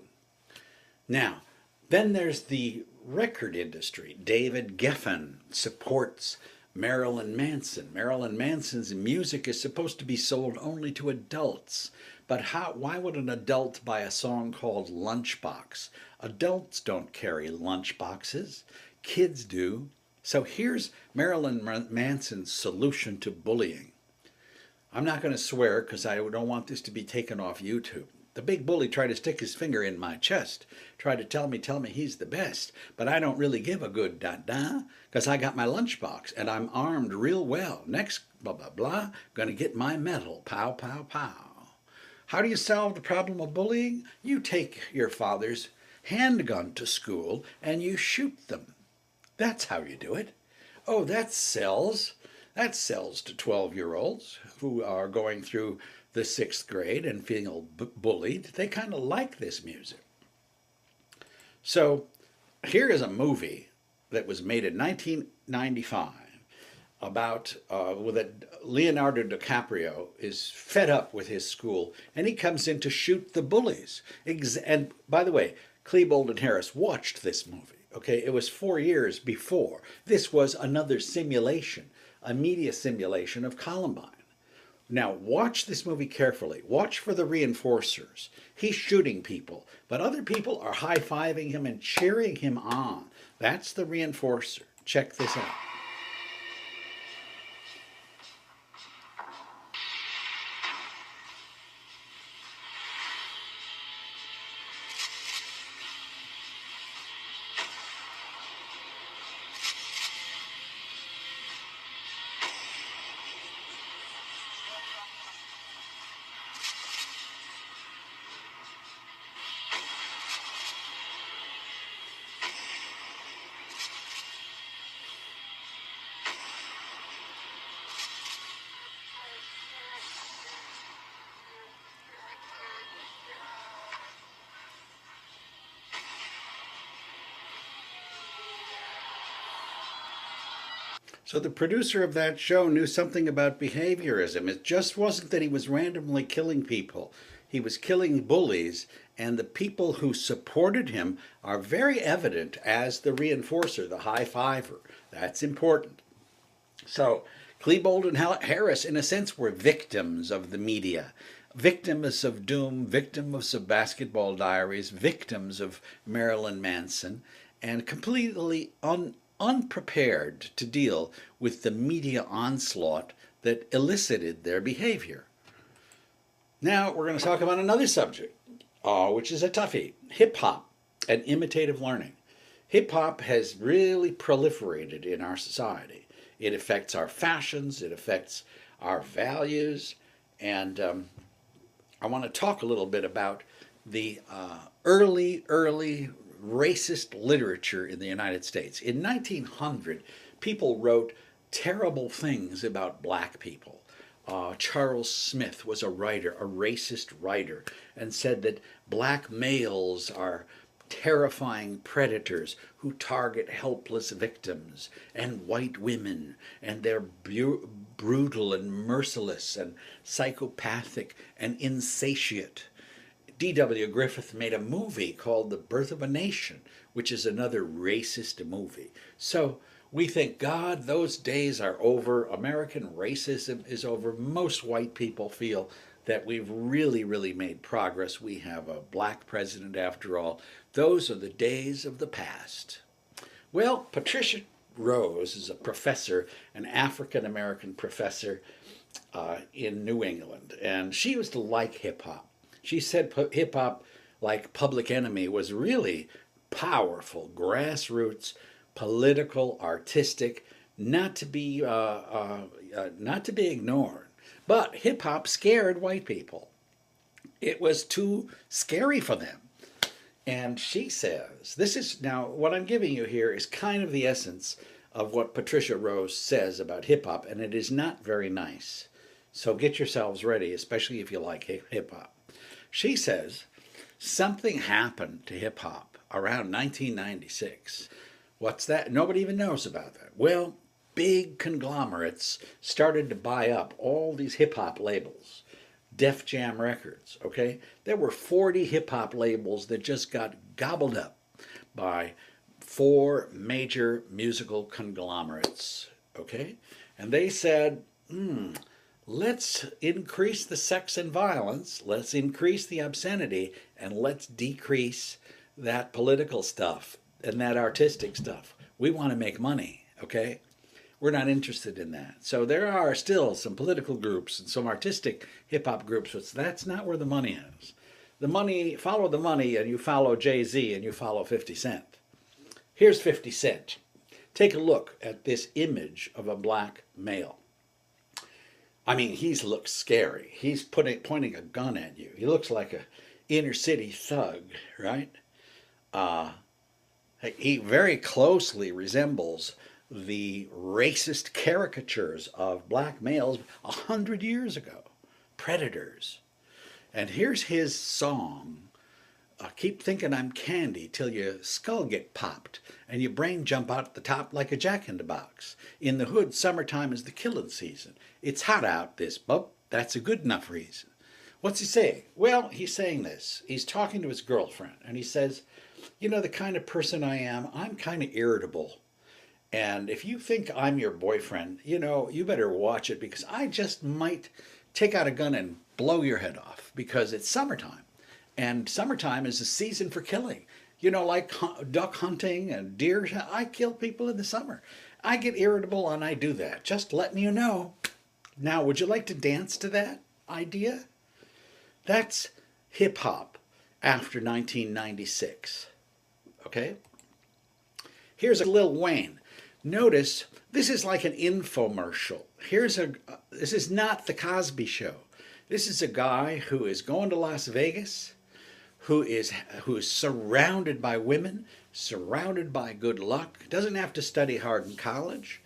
Now, then there's the record industry. David Geffen supports Marilyn Manson. Marilyn Manson's music is supposed to be sold only to adults. But why would an adult buy a song called Lunchbox? Adults don't carry lunchboxes. Kids do. So here's Marilyn Manson's solution to bullying. I'm not going to swear because I don't want this to be taken off YouTube. The big bully tried to stick his finger in my chest, tried to tell me he's the best, but I don't really give a good da-da, because I got my lunchbox, and I'm armed real well. Next, blah, blah, blah, gonna get my medal, pow, pow, pow. How do you solve the problem of bullying? You take your father's handgun to school, and you shoot them. That's how you do it. Oh, that sells. That sells to 12-year-olds who are going through the 6th grade and feeling bullied. They kind of like this music. So here is a movie that was made in 1995 about Leonardo DiCaprio is fed up with his school, and he comes in to shoot the bullies. And by the way, Klebold and Harris watched this movie. Okay, it was 4 years before. This was another simulation, a media simulation of Columbine. Now, watch this movie carefully. Watch for the reinforcers. He's shooting people, but other people are high-fiving him and cheering him on. That's the reinforcer. Check this out. So the producer of that show knew something about behaviorism. It just wasn't that he was randomly killing people. He was killing bullies, and the people who supported him are very evident as the reinforcer, the high-fiver. That's important. So Klebold and Harris, in a sense, were victims of the media. Victims of doom, victims of Basketball Diaries, victims of Marilyn Manson, and completely unprepared to deal with the media onslaught that elicited their behavior. Now we're going to talk about another subject, which is a toughie, hip-hop and imitative learning. Hip-hop has really proliferated in our society. It affects our fashions, it affects our values, and I want to talk a little bit about the early racist literature in the United States. In 1900, people wrote terrible things about black people. Charles Smith was a writer, a racist writer, and said that black males are terrifying predators who target helpless victims, and white women, and they're brutal and merciless and psychopathic and insatiate. D.W. Griffith made a movie called The Birth of a Nation, which is another racist movie. So we think, God, those days are over. American racism is over. Most white people feel that we've really made progress. We have a black president after all. Those are the days of the past. Well, Patricia Rose is a professor, an African-American professor in New England, and she used to like hip-hop. She said hip-hop, like Public Enemy, was really powerful, grassroots, political, artistic, not to be ignored. But hip-hop scared white people. It was too scary for them. And she says, this is, now what I'm giving you here is kind of the essence of what Patricia Rose says about hip-hop, and it is not very nice. So get yourselves ready, especially if you like hip-hop. She says, something happened to hip-hop around 1996. What's that? Nobody even knows about that. Well, big conglomerates started to buy up all these hip-hop labels. Def Jam Records, okay? There were 40 hip-hop labels that just got gobbled up by 4 major musical conglomerates, okay? And they said, let's increase the sex and violence, let's increase the obscenity, and let's decrease that political stuff and that artistic stuff. We want to make money, okay? We're not interested in that. So there are still some political groups and some artistic hip-hop groups, but that's not where the money is. the money, follow the money, and you follow Jay-Z, and you follow 50 Cent. Here's 50 Cent. Take a look at this image of a black male. I mean, he looks scary. He's pointing a gun at you. He looks like a inner city thug, right? He very closely resembles the racist caricatures of black males 100 years ago, predators. And here's his song, Keep Thinking I'm Candy Till Your Skull Get Popped and your brain jump out the top like a jack-in-the-box. In the hood, summertime is the killing season. It's hot out this, bub. That's a good enough reason. What's he saying? Well, he's saying this. He's talking to his girlfriend, and he says, you know, the kind of person I am, I'm kind of irritable. And if you think I'm your boyfriend, you know, you better watch it because I just might take out a gun and blow your head off because it's summertime. And summertime is the season for killing. You know, like duck hunting and deer. I kill people in the summer. I get irritable and I do that. Just letting you know. Now, would you like to dance to that idea? That's hip hop after 1996. Okay? Here's a Lil Wayne. Notice this is like an infomercial. This is not the Cosby Show. This is a guy who is going to Las Vegas, who is surrounded by women, surrounded by good luck, doesn't have to study hard in college,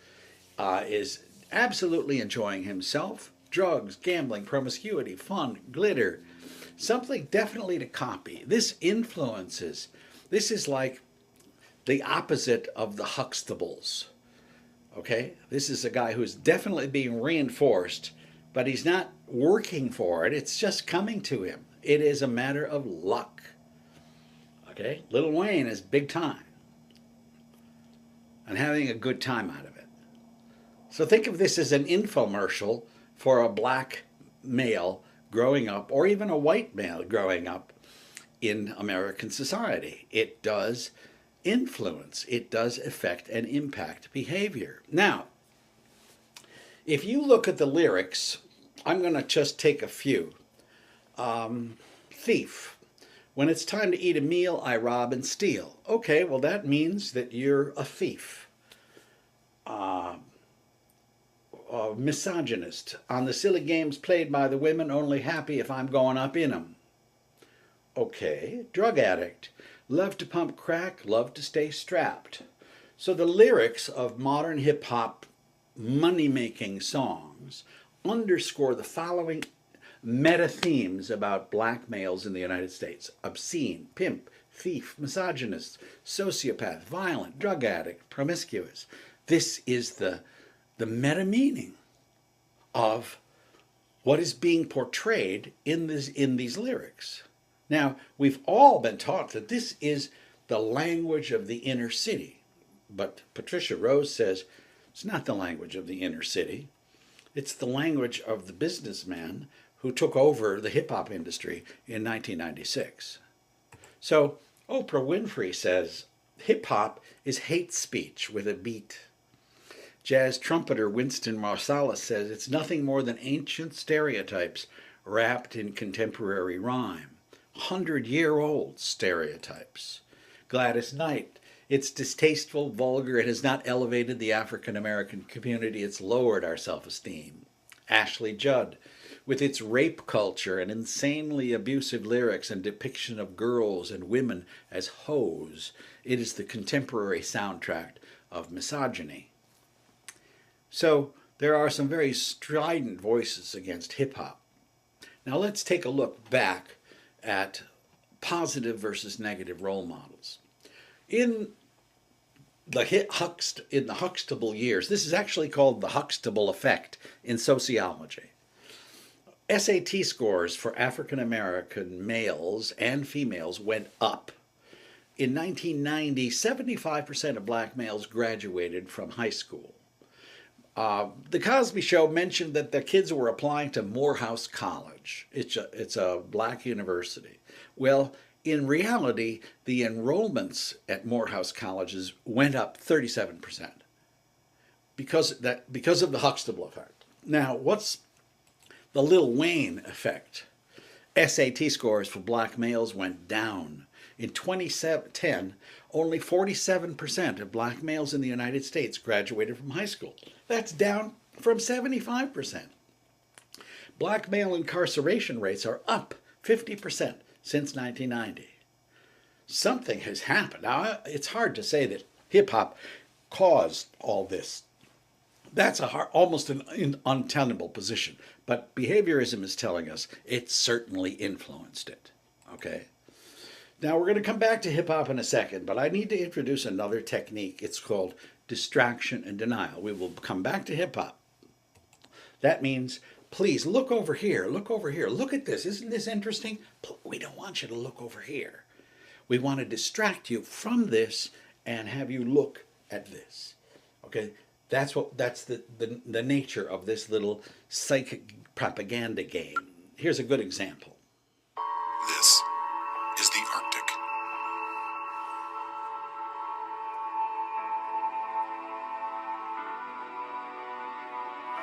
is absolutely enjoying himself. Drugs, gambling, promiscuity, fun, glitter, something definitely to copy. This influences. This is like the opposite of the Huxtables. Okay? This is a guy who's definitely being reinforced, but he's not working for it. It's just coming to him. It is a matter of luck. Okay? Lil Wayne is big time and having a good time out of it. So think of this as an infomercial for a black male growing up, or even a white male growing up in American society. It does influence, it does affect and impact behavior. Now, if you look at the lyrics, I'm going to just take a few. Thief. When it's time to eat a meal, I rob and steal. Okay, well that means that you're a thief. Misogynist. On the silly games played by the women, only happy if I'm going up in them. Okay. Drug addict. Love to pump crack, love to stay strapped. So the lyrics of modern hip-hop money-making songs underscore the following meta themes about black males in the United States: obscene, pimp, thief, misogynist, sociopath, violent, drug addict, promiscuous. This is the meta meaning of what is being portrayed in these lyrics. Now, we've all been taught that this is the language of the inner city, but Patricia Rose says it's not the language of the inner city. It's the language of the businessman who took over the hip-hop industry in 1996. So Oprah Winfrey says hip-hop is hate speech with a beat. Jazz trumpeter Winston Marsalis says it's nothing more than ancient stereotypes wrapped in contemporary rhyme. 100-year-old stereotypes. Gladys Knight, it's distasteful, vulgar, it has not elevated the African American community, it's lowered our self-esteem. Ashley Judd, with its rape culture and insanely abusive lyrics and depiction of girls and women as hoes, it is the contemporary soundtrack of misogyny. So there are some very strident voices against hip-hop. Now let's take a look back at positive versus negative role models. In the Huxtable years, this is actually called the Huxtable effect in sociology. SAT scores for African American males and females went up. In 1990, 75% of black males graduated from high school. The Cosby Show mentioned that the kids were applying to Morehouse College. It's a black university. Well, in reality, the enrollments at Morehouse colleges went up 37% because of the Huxtable effect. Now, what's the Lil Wayne effect? SAT scores for black males went down. In 2010, only 47% of black males in the United States graduated from high school. That's down from 75%. Black male incarceration rates are up 50% since 1990. Something has happened. Now, it's hard to say that hip-hop caused all this. That's almost an untenable position. But behaviorism is telling us it certainly influenced it. Okay? Now, we're going to come back to hip-hop in a second, but I need to introduce another technique. It's called distraction and denial. We will come back to hip-hop. That means, please, look over here, look over here. Look at this. Isn't this interesting? We don't want you to look over here. We want to distract you from this and have you look at this. Okay? That's the nature of this little psychic propaganda game. Here's a good example. This is the Arctic.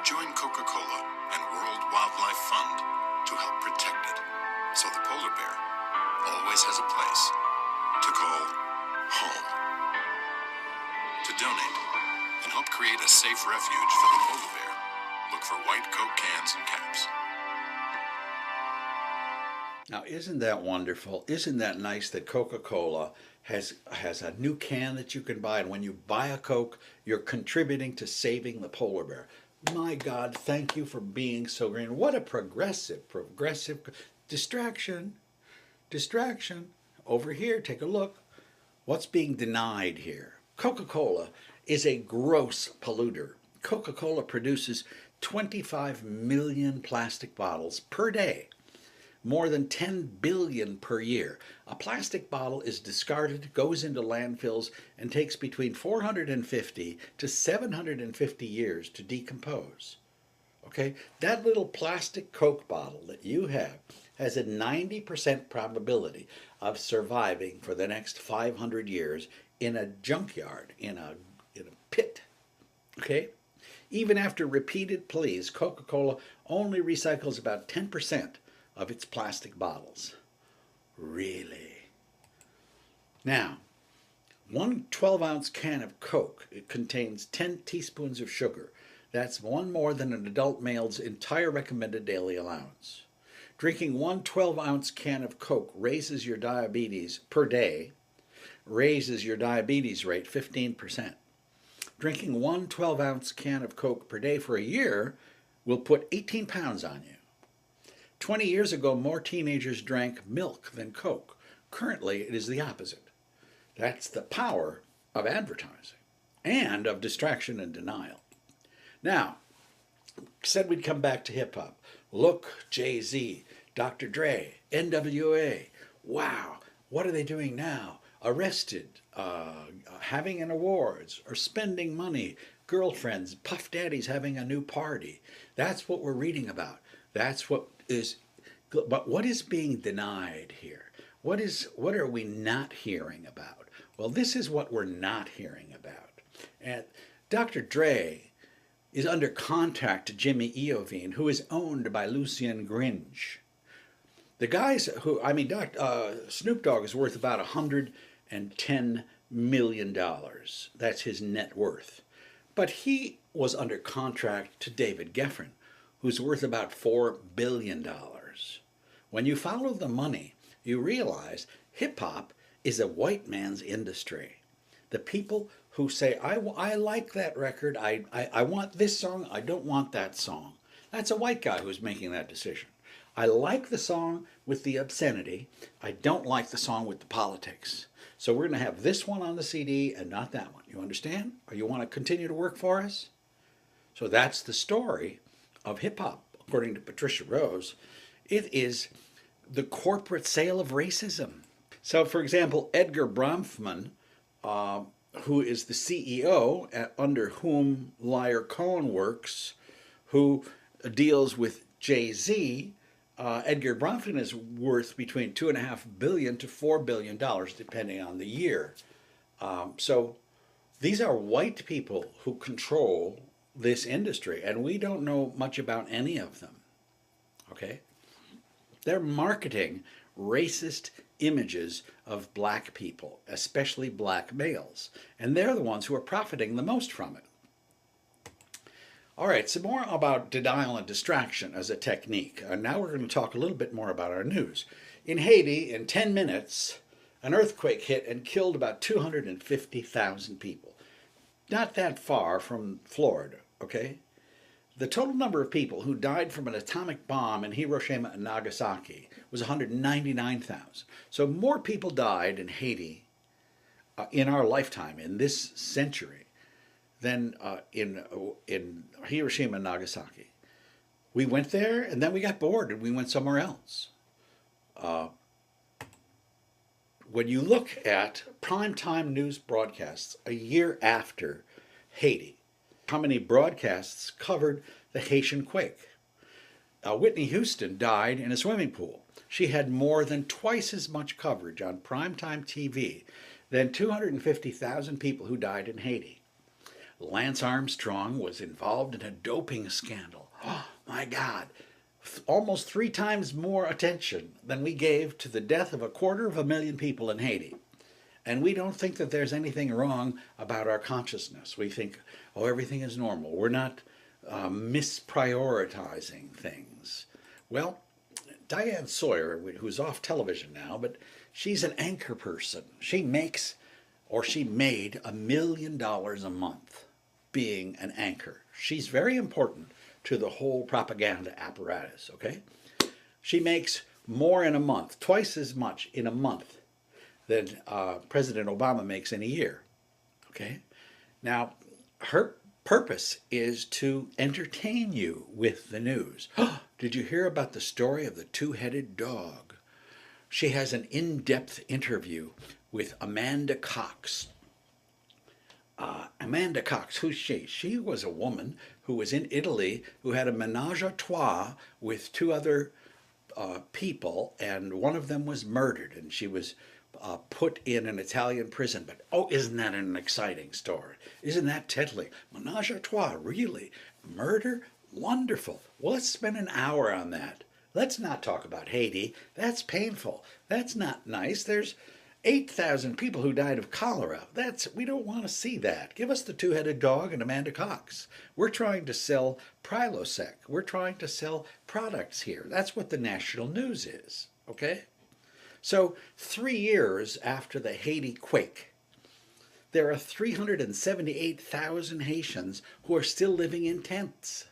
Join Coca-Cola and World Wildlife Fund to help protect it, so the polar bear always has a place to call home. To donate and help create a safe refuge for the polar bear, look for white Coke cans and caps. Now, isn't that wonderful? Isn't that nice that Coca-Cola has a new can that you can buy, and when you buy a Coke, you're contributing to saving the polar bear. My God, thank you for being so green. What a progressive distraction. Over here, take a look. What's being denied here? Coca-Cola is a gross polluter. Coca-Cola produces 25 million plastic bottles per day, more than 10 billion per year. A plastic bottle is discarded, goes into landfills, and takes between 450 to 750 years to decompose. Okay? That little plastic Coke bottle that you have has a 90% probability of surviving for the next 500 years in a junkyard, in a pit. Okay? Even after repeated pleas, Coca-Cola only recycles about 10% of its plastic bottles. Really? Now, one 12-ounce can of Coke, it contains 10 teaspoons of sugar. That's one more than an adult male's entire recommended daily allowance. Drinking one 12-ounce can of Coke raises your diabetes per day, raises your diabetes rate 15%. Drinking one 12-ounce can of Coke per day for a year will put 18 pounds on you. 20 years ago, more teenagers drank milk than Coke. Currently, it is the opposite. That's the power of advertising and of distraction and denial. Now, said we'd come back to hip-hop. Look, Jay-Z, Dr. Dre, NWA. Wow, what are they doing now? Arrested, having an awards, or spending money, girlfriends, Puff Daddy's having a new party. That's what we're reading about. That's what is, but what is being denied here? What are we not hearing about? Well, this is what we're not hearing about. And Dr. Dre is under contract to Jimmy Iovine, who is owned by Lucien Gringe. The guys who, Snoop Dogg is worth about $110 million. That's his net worth. But he was under contract to David Geffen, who's worth about $4 billion. When you follow the money, you realize hip-hop is a white man's industry. The people who say, I like that record, I want this song, I don't want that song. That's a white guy who's making that decision. I like the song with the obscenity, I don't like the song with the politics. So we're going to have this one on the CD and not that one. You understand? Or you want to continue to work for us? So that's the story of hip-hop, according to Patricia Rose. It is the corporate sale of racism. So, for example, Edgar Bronfman, who is the CEO under whom Liar Cohen works, who deals with Jay-Z, Edgar Bronfman is worth between $2.5 billion to $4 billion, depending on the year. So these are white people who control this industry, and we don't know much about any of them. Okay? They're marketing racist images of black people, especially black males, and they're the ones who are profiting the most from it. All right, some more about denial and distraction as a technique. Now we're going to talk a little bit more about our news. In Haiti, in 10 minutes, an earthquake hit and killed about 250,000 people. Not that far from Florida, okay? The total number of people who died from an atomic bomb in Hiroshima and Nagasaki was 199,000. So more people died in Haiti in our lifetime, in this century, than in Hiroshima and Nagasaki. We went there and then we got bored and we went somewhere else. When you look at primetime news broadcasts a year after Haiti, how many broadcasts covered the Haitian quake? Whitney Houston died in a swimming pool. She had more than twice as much coverage on primetime TV than 250,000 people who died in Haiti. Lance Armstrong was involved in a doping scandal. Oh, my God. Almost 3 times more attention than we gave to the death of 250,000 people in Haiti. And we don't think that there's anything wrong about our consciousness. We think, oh, everything is normal. We're not misprioritizing things. Well, Diane Sawyer, who's off television now, but she's an anchor person. She makes, or she made, $1 million a month being an anchor. She's very important to the whole propaganda apparatus, okay? She makes more in a month, twice as much in a month than President Obama makes in a year, okay? Now, her purpose is to entertain you with the news. Did you hear about the story of the two-headed dog? She has an in-depth interview with Amanda Cox. Amanda Cox, who's she? She was a woman who was in Italy who had a ménage à trois with 2 other people, and one of them was murdered, and she was put in an Italian prison. But oh, isn't that an exciting story? Isn't that titillating? Ménage à trois, really? Murder? Wonderful. Well, let's spend an hour on that. Let's not talk about Haiti. That's painful. That's not nice. There's 8,000 people who died of cholera. We don't want to see that. Give us the two-headed dog and Amanda Cox. We're trying to sell Prilosec. We're trying to sell products here. That's what the national news is, okay? So 3 years after the Haiti quake, there are 378,000 Haitians who are still living in tents.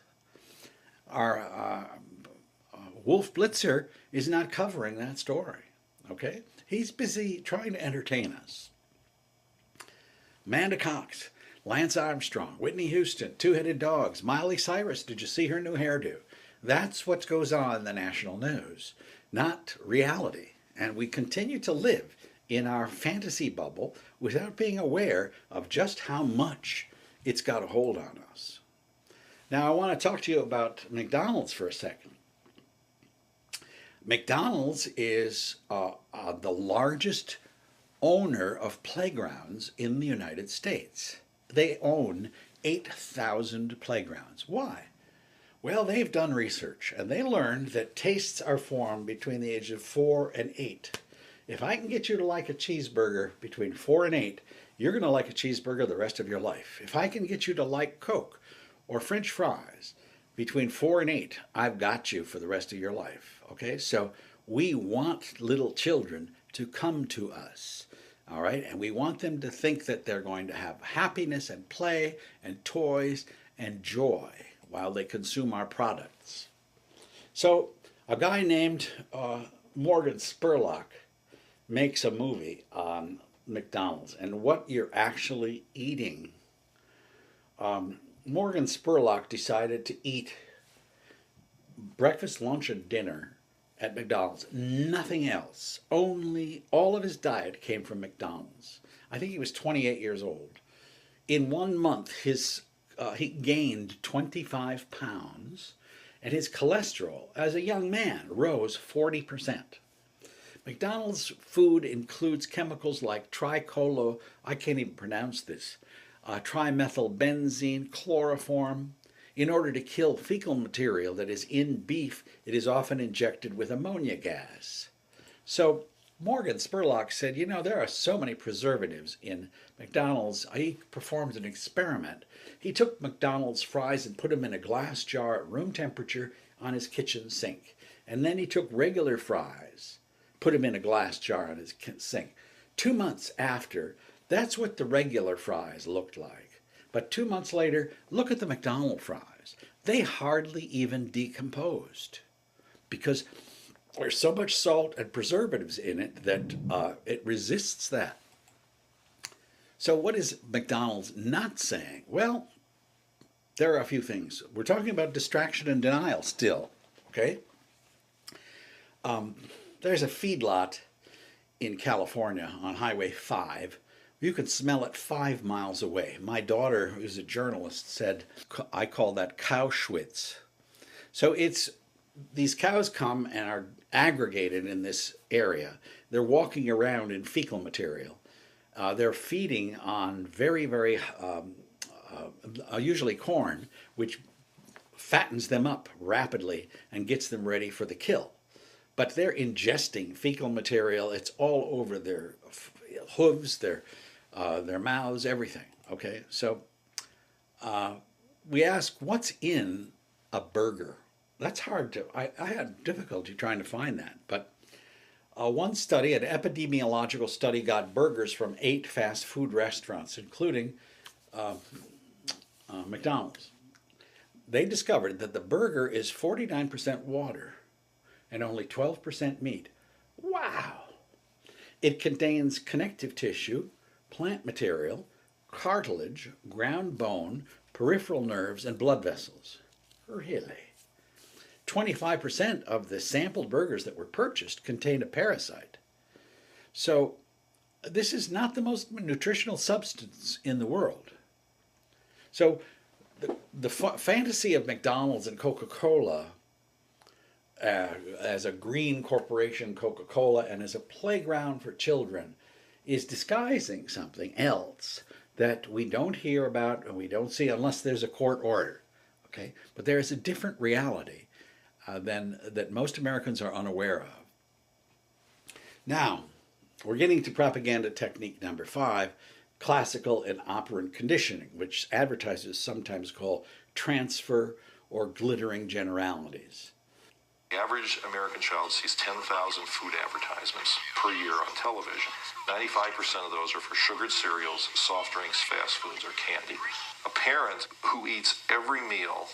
Our Wolf Blitzer is not covering that story, okay? He's busy trying to entertain us. Amanda Cox, Lance Armstrong, Whitney Houston, two-headed dogs, Miley Cyrus, did you see her new hairdo? That's what goes on in the national news, not reality. And we continue to live in our fantasy bubble without being aware of just how much it's got a hold on us. Now, I want to talk to you about McDonald's for a second. McDonald's is the largest owner of playgrounds in the United States. They own 8,000 playgrounds. Why? Well, they've done research, and they learned that tastes are formed between the age of 4 and 8. If I can get you to like a cheeseburger between 4 and 8, you're going to like a cheeseburger the rest of your life. If I can get you to like Coke or French fries between 4 and 8, I've got you for the rest of your life. Okay, so we want little children to come to us, all right? And we want them to think that they're going to have happiness and play and toys and joy while they consume our products. So a guy named Morgan Spurlock makes a movie on McDonald's and what you're actually eating. Morgan Spurlock decided to eat breakfast, lunch, and dinner at McDonald's. Nothing else. Only all of his diet came from McDonald's. I think he was 28 years old. In 1 month, he gained 25 pounds, and his cholesterol as a young man rose 40%. McDonald's food includes chemicals like I can't even pronounce this, trimethylbenzene, chloroform. In order to kill fecal material that is in beef, it is often injected with ammonia gas. So Morgan Spurlock said, you know, there are so many preservatives in McDonald's. He performed an experiment. He took McDonald's fries and put them in a glass jar at room temperature on his kitchen sink. And then he took regular fries, put them in a glass jar on his sink. 2 months after, that's what the regular fries looked like. But 2 months later, look at the McDonald's fries. They hardly even decomposed because there's so much salt and preservatives in it that it resists that. So what is McDonald's not saying? Well, there are a few things. We're talking about distraction and denial still, okay? There's a feedlot in California on Highway 5. You can smell it 5 miles away. My daughter, who's a journalist, said, I call that cowschwitz. So these cows come and are aggregated in this area. They're walking around in fecal material. They're feeding on very, very, usually corn, which fattens them up rapidly and gets them ready for the kill. But they're ingesting fecal material. It's all over their hooves, their mouths, everything. Okay, so we ask, what's in a burger? That's hard to, I had difficulty trying to find that. But one study, an epidemiological study, got burgers from 8 fast food restaurants, including McDonald's. They discovered that the burger is 49% water and only 12% meat. Wow! It contains connective tissue, plant material, cartilage, ground bone, peripheral nerves, and blood vessels. Really? 25% of the sampled burgers that were purchased contained a parasite. So this is not the most nutritional substance in the world. So the fantasy of McDonald's and Coca-Cola as a green corporation, Coca-Cola, and as a playground for children is disguising something else that we don't hear about and we don't see unless there's a court order. Okay? But there is a different reality that most Americans are unaware of. Now, we're getting to propaganda technique number 5, classical and operant conditioning, which advertisers sometimes call transfer or glittering generalities. The average American child sees 10,000 food advertisements per year on television. 95% of those are for sugared cereals, soft drinks, fast foods, or candy. A parent who eats every meal,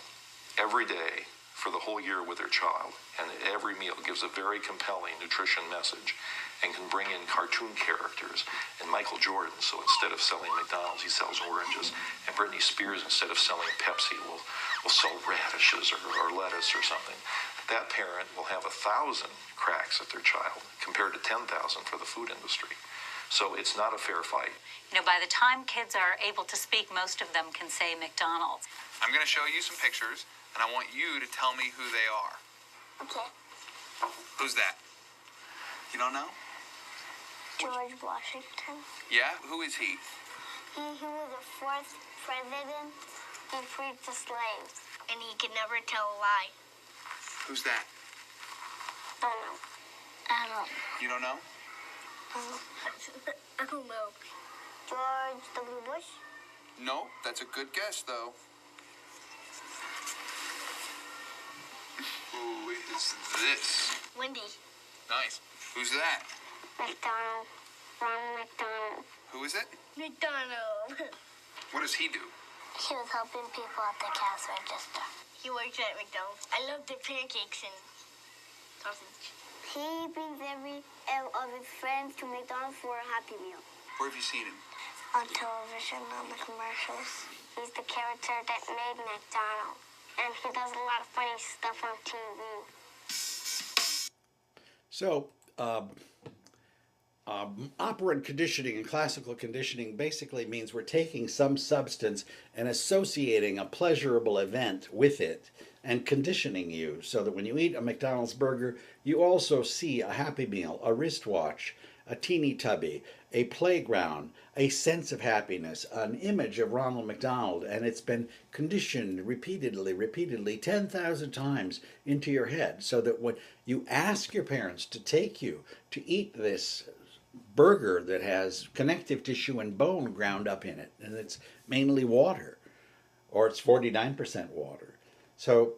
every day, for the whole year with their child, and every meal gives a very compelling nutrition message and can bring in cartoon characters and Michael Jordan, so instead of selling McDonald's, he sells oranges, and Britney Spears, instead of selling Pepsi, will sell radishes or lettuce or something. That parent will have 1,000 cracks at their child compared to 10,000 for the food industry. So it's not a fair fight. You know, by the time kids are able to speak, most of them can say McDonald's. I'm going to show you some pictures, and I want you to tell me who they are. Okay. Who's that? You don't know? George Washington. Yeah? Who is he? He was the 4th president. He freed the slaves. And he could never tell a lie. Who's that? I don't know. I don't. You don't know? I don't know. George W. Bush? No, that's a good guess, though. Who is this? Wendy. Nice. Who's that? McDonald. Ronald McDonald. Who is it? McDonald. What does he do? He was helping people at the cash register. He works at McDonald's. I love the pancakes and sausage. He brings every of his friends to McDonald's for a Happy Meal. Where have you seen him? On television, on the commercials. He's the character that made McDonald's. And he does a lot of funny stuff on TV. So, operant conditioning and classical conditioning basically means we're taking some substance and associating a pleasurable event with it and conditioning you so that when you eat a McDonald's burger, you also see a Happy Meal, a wristwatch, a teeny tubby, a playground, a sense of happiness, an image of Ronald McDonald, and it's been conditioned repeatedly, 10,000 times into your head so that when you ask your parents to take you to eat this burger that has connective tissue and bone ground up in it, and it's mainly water, or it's 49% water. So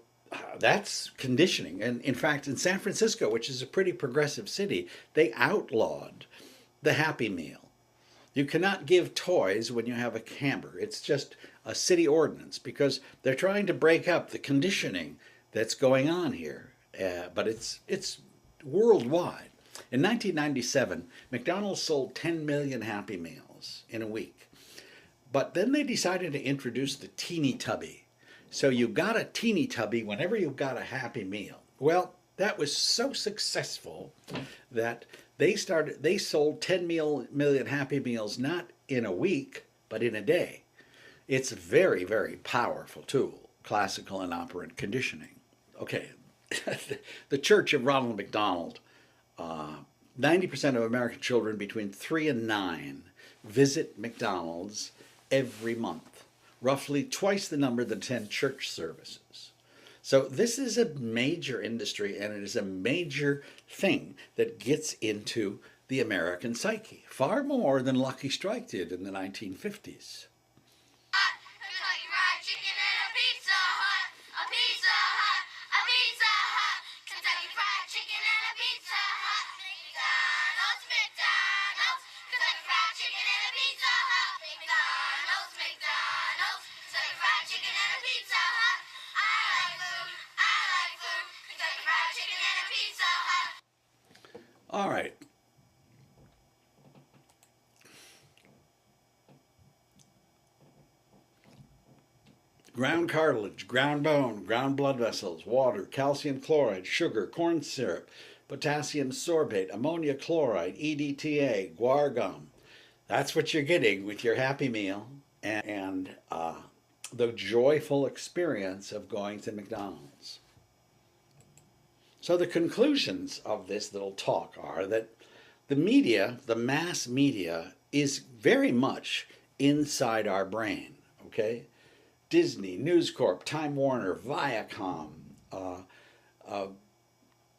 that's conditioning. And in fact, in San Francisco, which is a pretty progressive city, they outlawed the Happy Meal. You cannot give toys when you have a hamburger. It's just a city ordinance because they're trying to break up the conditioning that's going on here. But it's worldwide. In 1997, McDonald's sold 10 million Happy Meals in a week. But then they decided to introduce the teeny tubby. So you got a teeny tubby whenever you got a Happy Meal. Well, that was so successful that they sold 10 million Happy Meals not in a week, but in a day. It's a very, very powerful tool, classical and operant conditioning. Okay, the Church of Ronald McDonald. 90% of American children between 3 and 9 visit McDonald's every month, roughly twice the number that attend church services. So this is a major industry, and it is a major thing that gets into the American psyche, far more than Lucky Strike did in the 1950s. All right. Ground cartilage, ground bone, ground blood vessels, water, calcium chloride, sugar, corn syrup, potassium sorbate, ammonia chloride, EDTA, guar gum. That's what you're getting with your Happy Meal and the joyful experience of going to McDonald's. So the conclusions of this little talk are that the media, the mass media, is very much inside our brain, okay? Disney, News Corp, Time Warner, Viacom,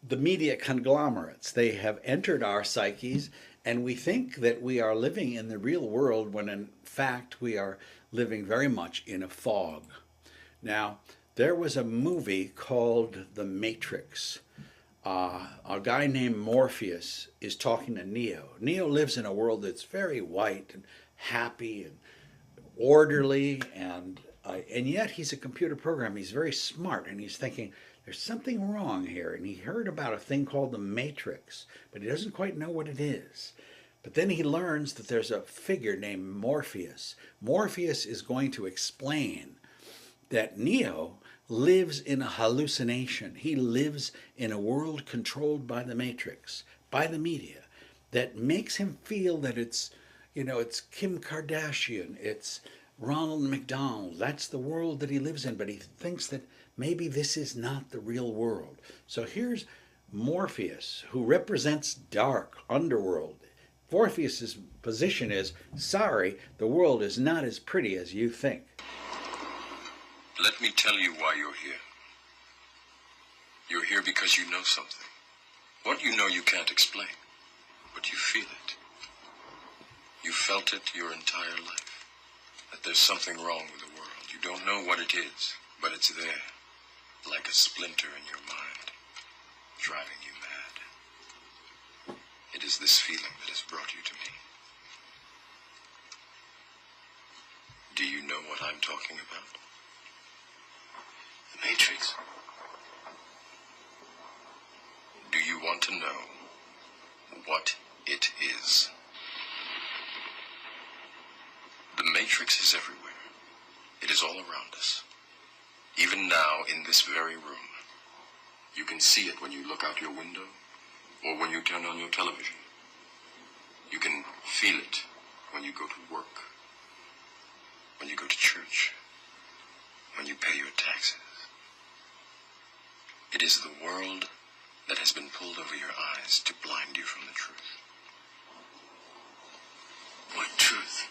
the media conglomerates, they have entered our psyches, and we think that we are living in the real world when in fact we are living very much in a fog. Now, there was a movie called The Matrix. A guy named Morpheus is talking to Neo. Neo lives in a world that's very white and happy and orderly, and yet he's a computer programmer. He's very smart, and he's thinking, there's something wrong here. And he heard about a thing called the Matrix, but he doesn't quite know what it is. But then he learns that there's a figure named Morpheus. Morpheus is going to explain that Neo lives in a hallucination. He lives in a world controlled by the Matrix, by the media, that makes him feel that it's Kim Kardashian, it's Ronald McDonald. That's the world that he lives in, but he thinks that maybe this is not the real world. So here's Morpheus, who represents dark underworld. Morpheus's position is, sorry, the world is not as pretty as you think. Let me tell you why you're here. You're here because you know something. What you know you can't explain, but you feel it. You felt it your entire life, that there's something wrong with the world. You don't know what it is, but it's there, like a splinter in your mind, driving you mad. It is this feeling that has brought you to me. Do you know what I'm talking about? The Matrix. Do you want to know what it is? The Matrix is everywhere. It is all around us. Even now, in this very room. You can see it when you look out your window or when you turn on your television. You can feel it when you go to work, when you go to church, when you pay your taxes. It is the world that has been pulled over your eyes to blind you from the truth. What truth?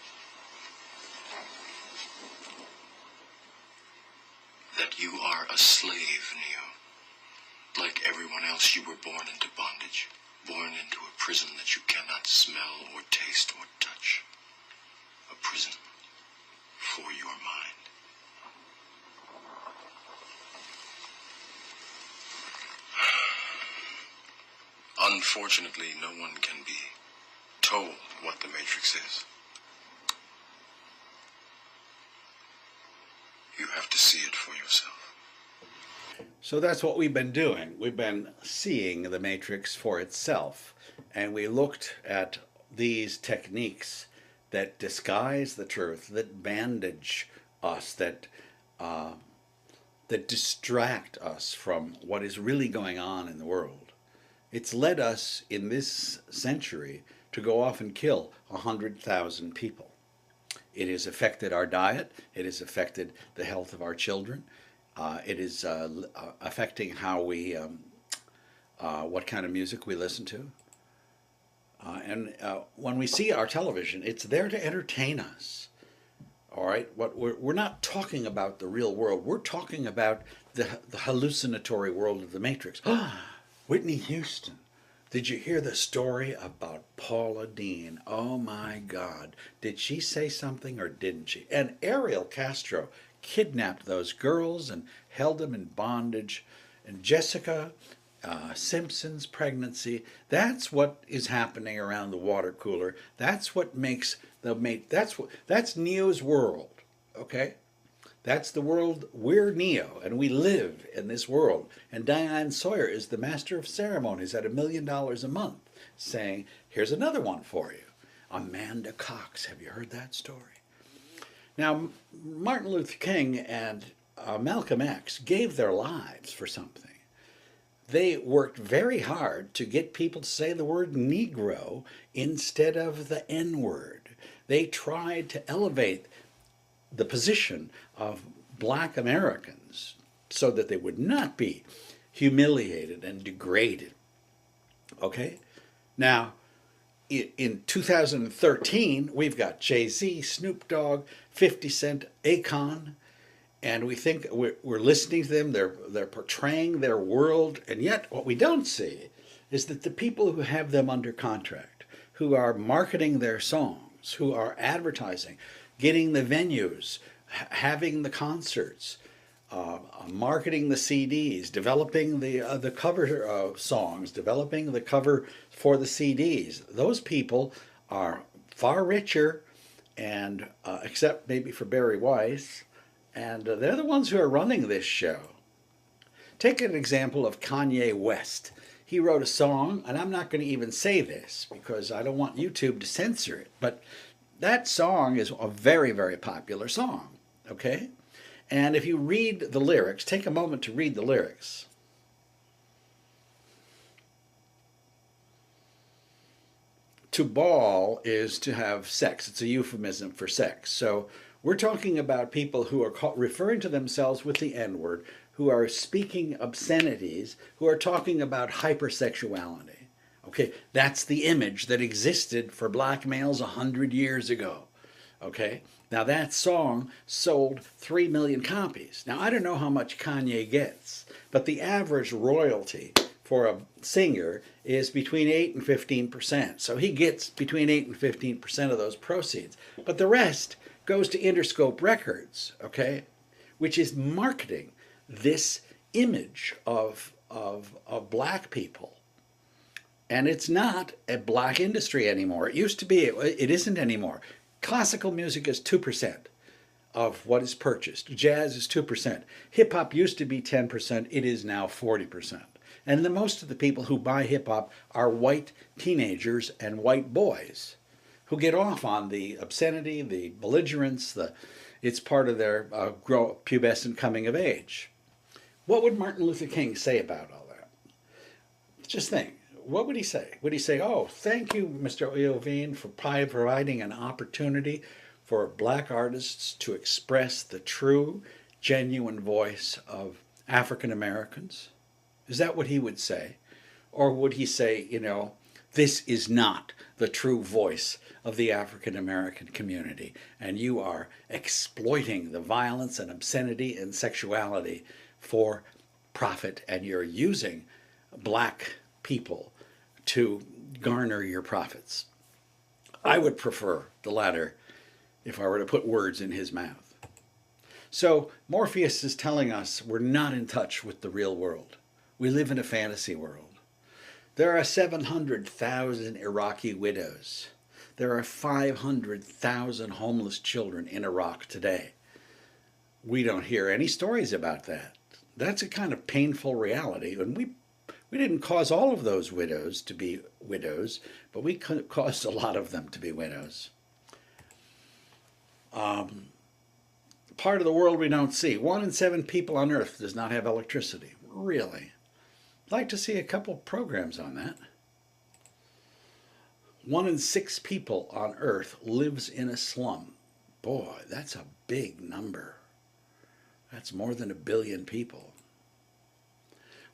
That you are a slave, Neo. Like everyone else, you were born into bondage. Born into a prison that you cannot smell or taste or touch. A prison for your mind. Unfortunately, no one can be told what the Matrix is. You have to see it for yourself. So that's what we've been doing. We've been seeing the Matrix for itself. And we looked at these techniques that disguise the truth, that bandage us, that distract us from what is really going on in the world. It's led us in this century to go off and kill 100,000 people. It has affected our diet. It has affected the health of our children. It is affecting how we, what kind of music we listen to. And when we see our television, it's there to entertain us. All right, we're not talking about the real world. We're talking about the hallucinatory world of the Matrix. Whitney Houston. Did you hear the story about Paula Deen? Oh my God. Did she say something or didn't she? And Ariel Castro kidnapped those girls and held them in bondage. And Jessica Simpson's pregnancy, that's what is happening around the water cooler. That's what makes that's Neo's world, okay? That's the world. We're Neo, and we live in this world. And Diane Sawyer is the master of ceremonies at $1 million a month, saying, here's another one for you. Amanda Cox. Have you heard that story? Now, Martin Luther King and Malcolm X gave their lives for something. They worked very hard to get people to say the word Negro instead of the N-word. They tried to elevate the position of black Americans so that they would not be humiliated and degraded. Okay? Now, in 2013, we've got Jay-Z, Snoop Dogg, 50 Cent, Akon, and we think we're listening to them, they're portraying their world, and yet what we don't see is that the people who have them under contract, who are marketing their songs, who are advertising, getting the venues, having the concerts, marketing the CDs, developing the cover songs, developing the cover for the CDs. Those people are far richer, and except maybe for Barry Weiss, and they're the ones who are running this show. Take an example of Kanye West. He wrote a song, and I'm not going to even say this because I don't want YouTube to censor it, but that song is a very, very popular song, okay? And if you read the lyrics, take a moment to read the lyrics. To bawl is to have sex. It's a euphemism for sex. So we're talking about people who are referring to themselves with the N-word, who are speaking obscenities, who are talking about hypersexuality. Okay, that's the image that existed for black males 100 years ago. Okay, now that song sold 3 million copies. Now I don't know how much Kanye gets, but the average royalty for a singer is between 8 and 15%. So he gets between 8 and 15% of those proceeds. But the rest goes to Interscope Records, okay, which is marketing this image of black people. And it's not a black industry anymore. It used to be. It isn't anymore. Classical music is 2% of what is purchased. Jazz is 2%. Hip-hop used to be 10%. It is now 40%. And most of the people who buy hip-hop are white teenagers and white boys who get off on the obscenity, the belligerence, it's part of their pubescent coming of age. What would Martin Luther King say about all that? Just think. What would he say? Would he say, oh, thank you, Mr. Iovine, for providing an opportunity for black artists to express the true, genuine voice of African Americans? Is that what he would say? Or would he say, this is not the true voice of the African American community, and you are exploiting the violence and obscenity and sexuality for profit, and you're using black people to garner your profits? I would prefer the latter if I were to put words in his mouth. So Morpheus is telling us we're not in touch with the real world. We live in a fantasy world. There are 700,000 Iraqi widows. There are 500,000 homeless children in Iraq today. We don't hear any stories about that. That's a kind of painful reality. And we didn't cause all of those widows to be widows, but we caused a lot of them to be widows. Part of the world we don't see. 1 in 7 people on Earth does not have electricity. Really? I'd like to see a couple programs on that. 1 in 6 people on Earth lives in a slum. Boy, that's a big number. That's more than 1 billion people.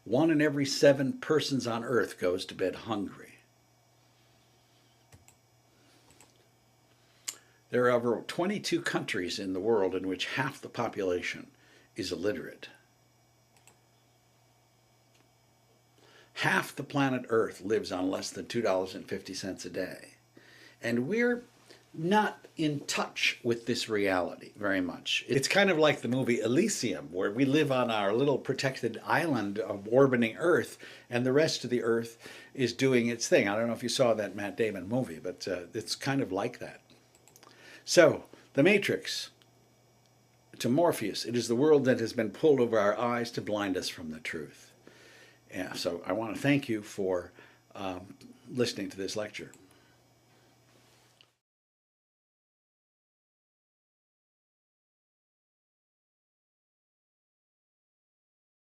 1 in every 7 persons on Earth goes to bed hungry. There are over 22 countries in the world in which half the population is illiterate. Half the planet Earth lives on less than $2.50 a day. And we're not in touch with this reality very much. It's kind of like the movie Elysium, where we live on our little protected island of orbiting Earth, and the rest of the Earth is doing its thing. I don't know if you saw that Matt Damon movie, but it's kind of like that. So, the Matrix, to Morpheus, it is the world that has been pulled over our eyes to blind us from the truth. Yeah, so I want to thank you for listening to this lecture.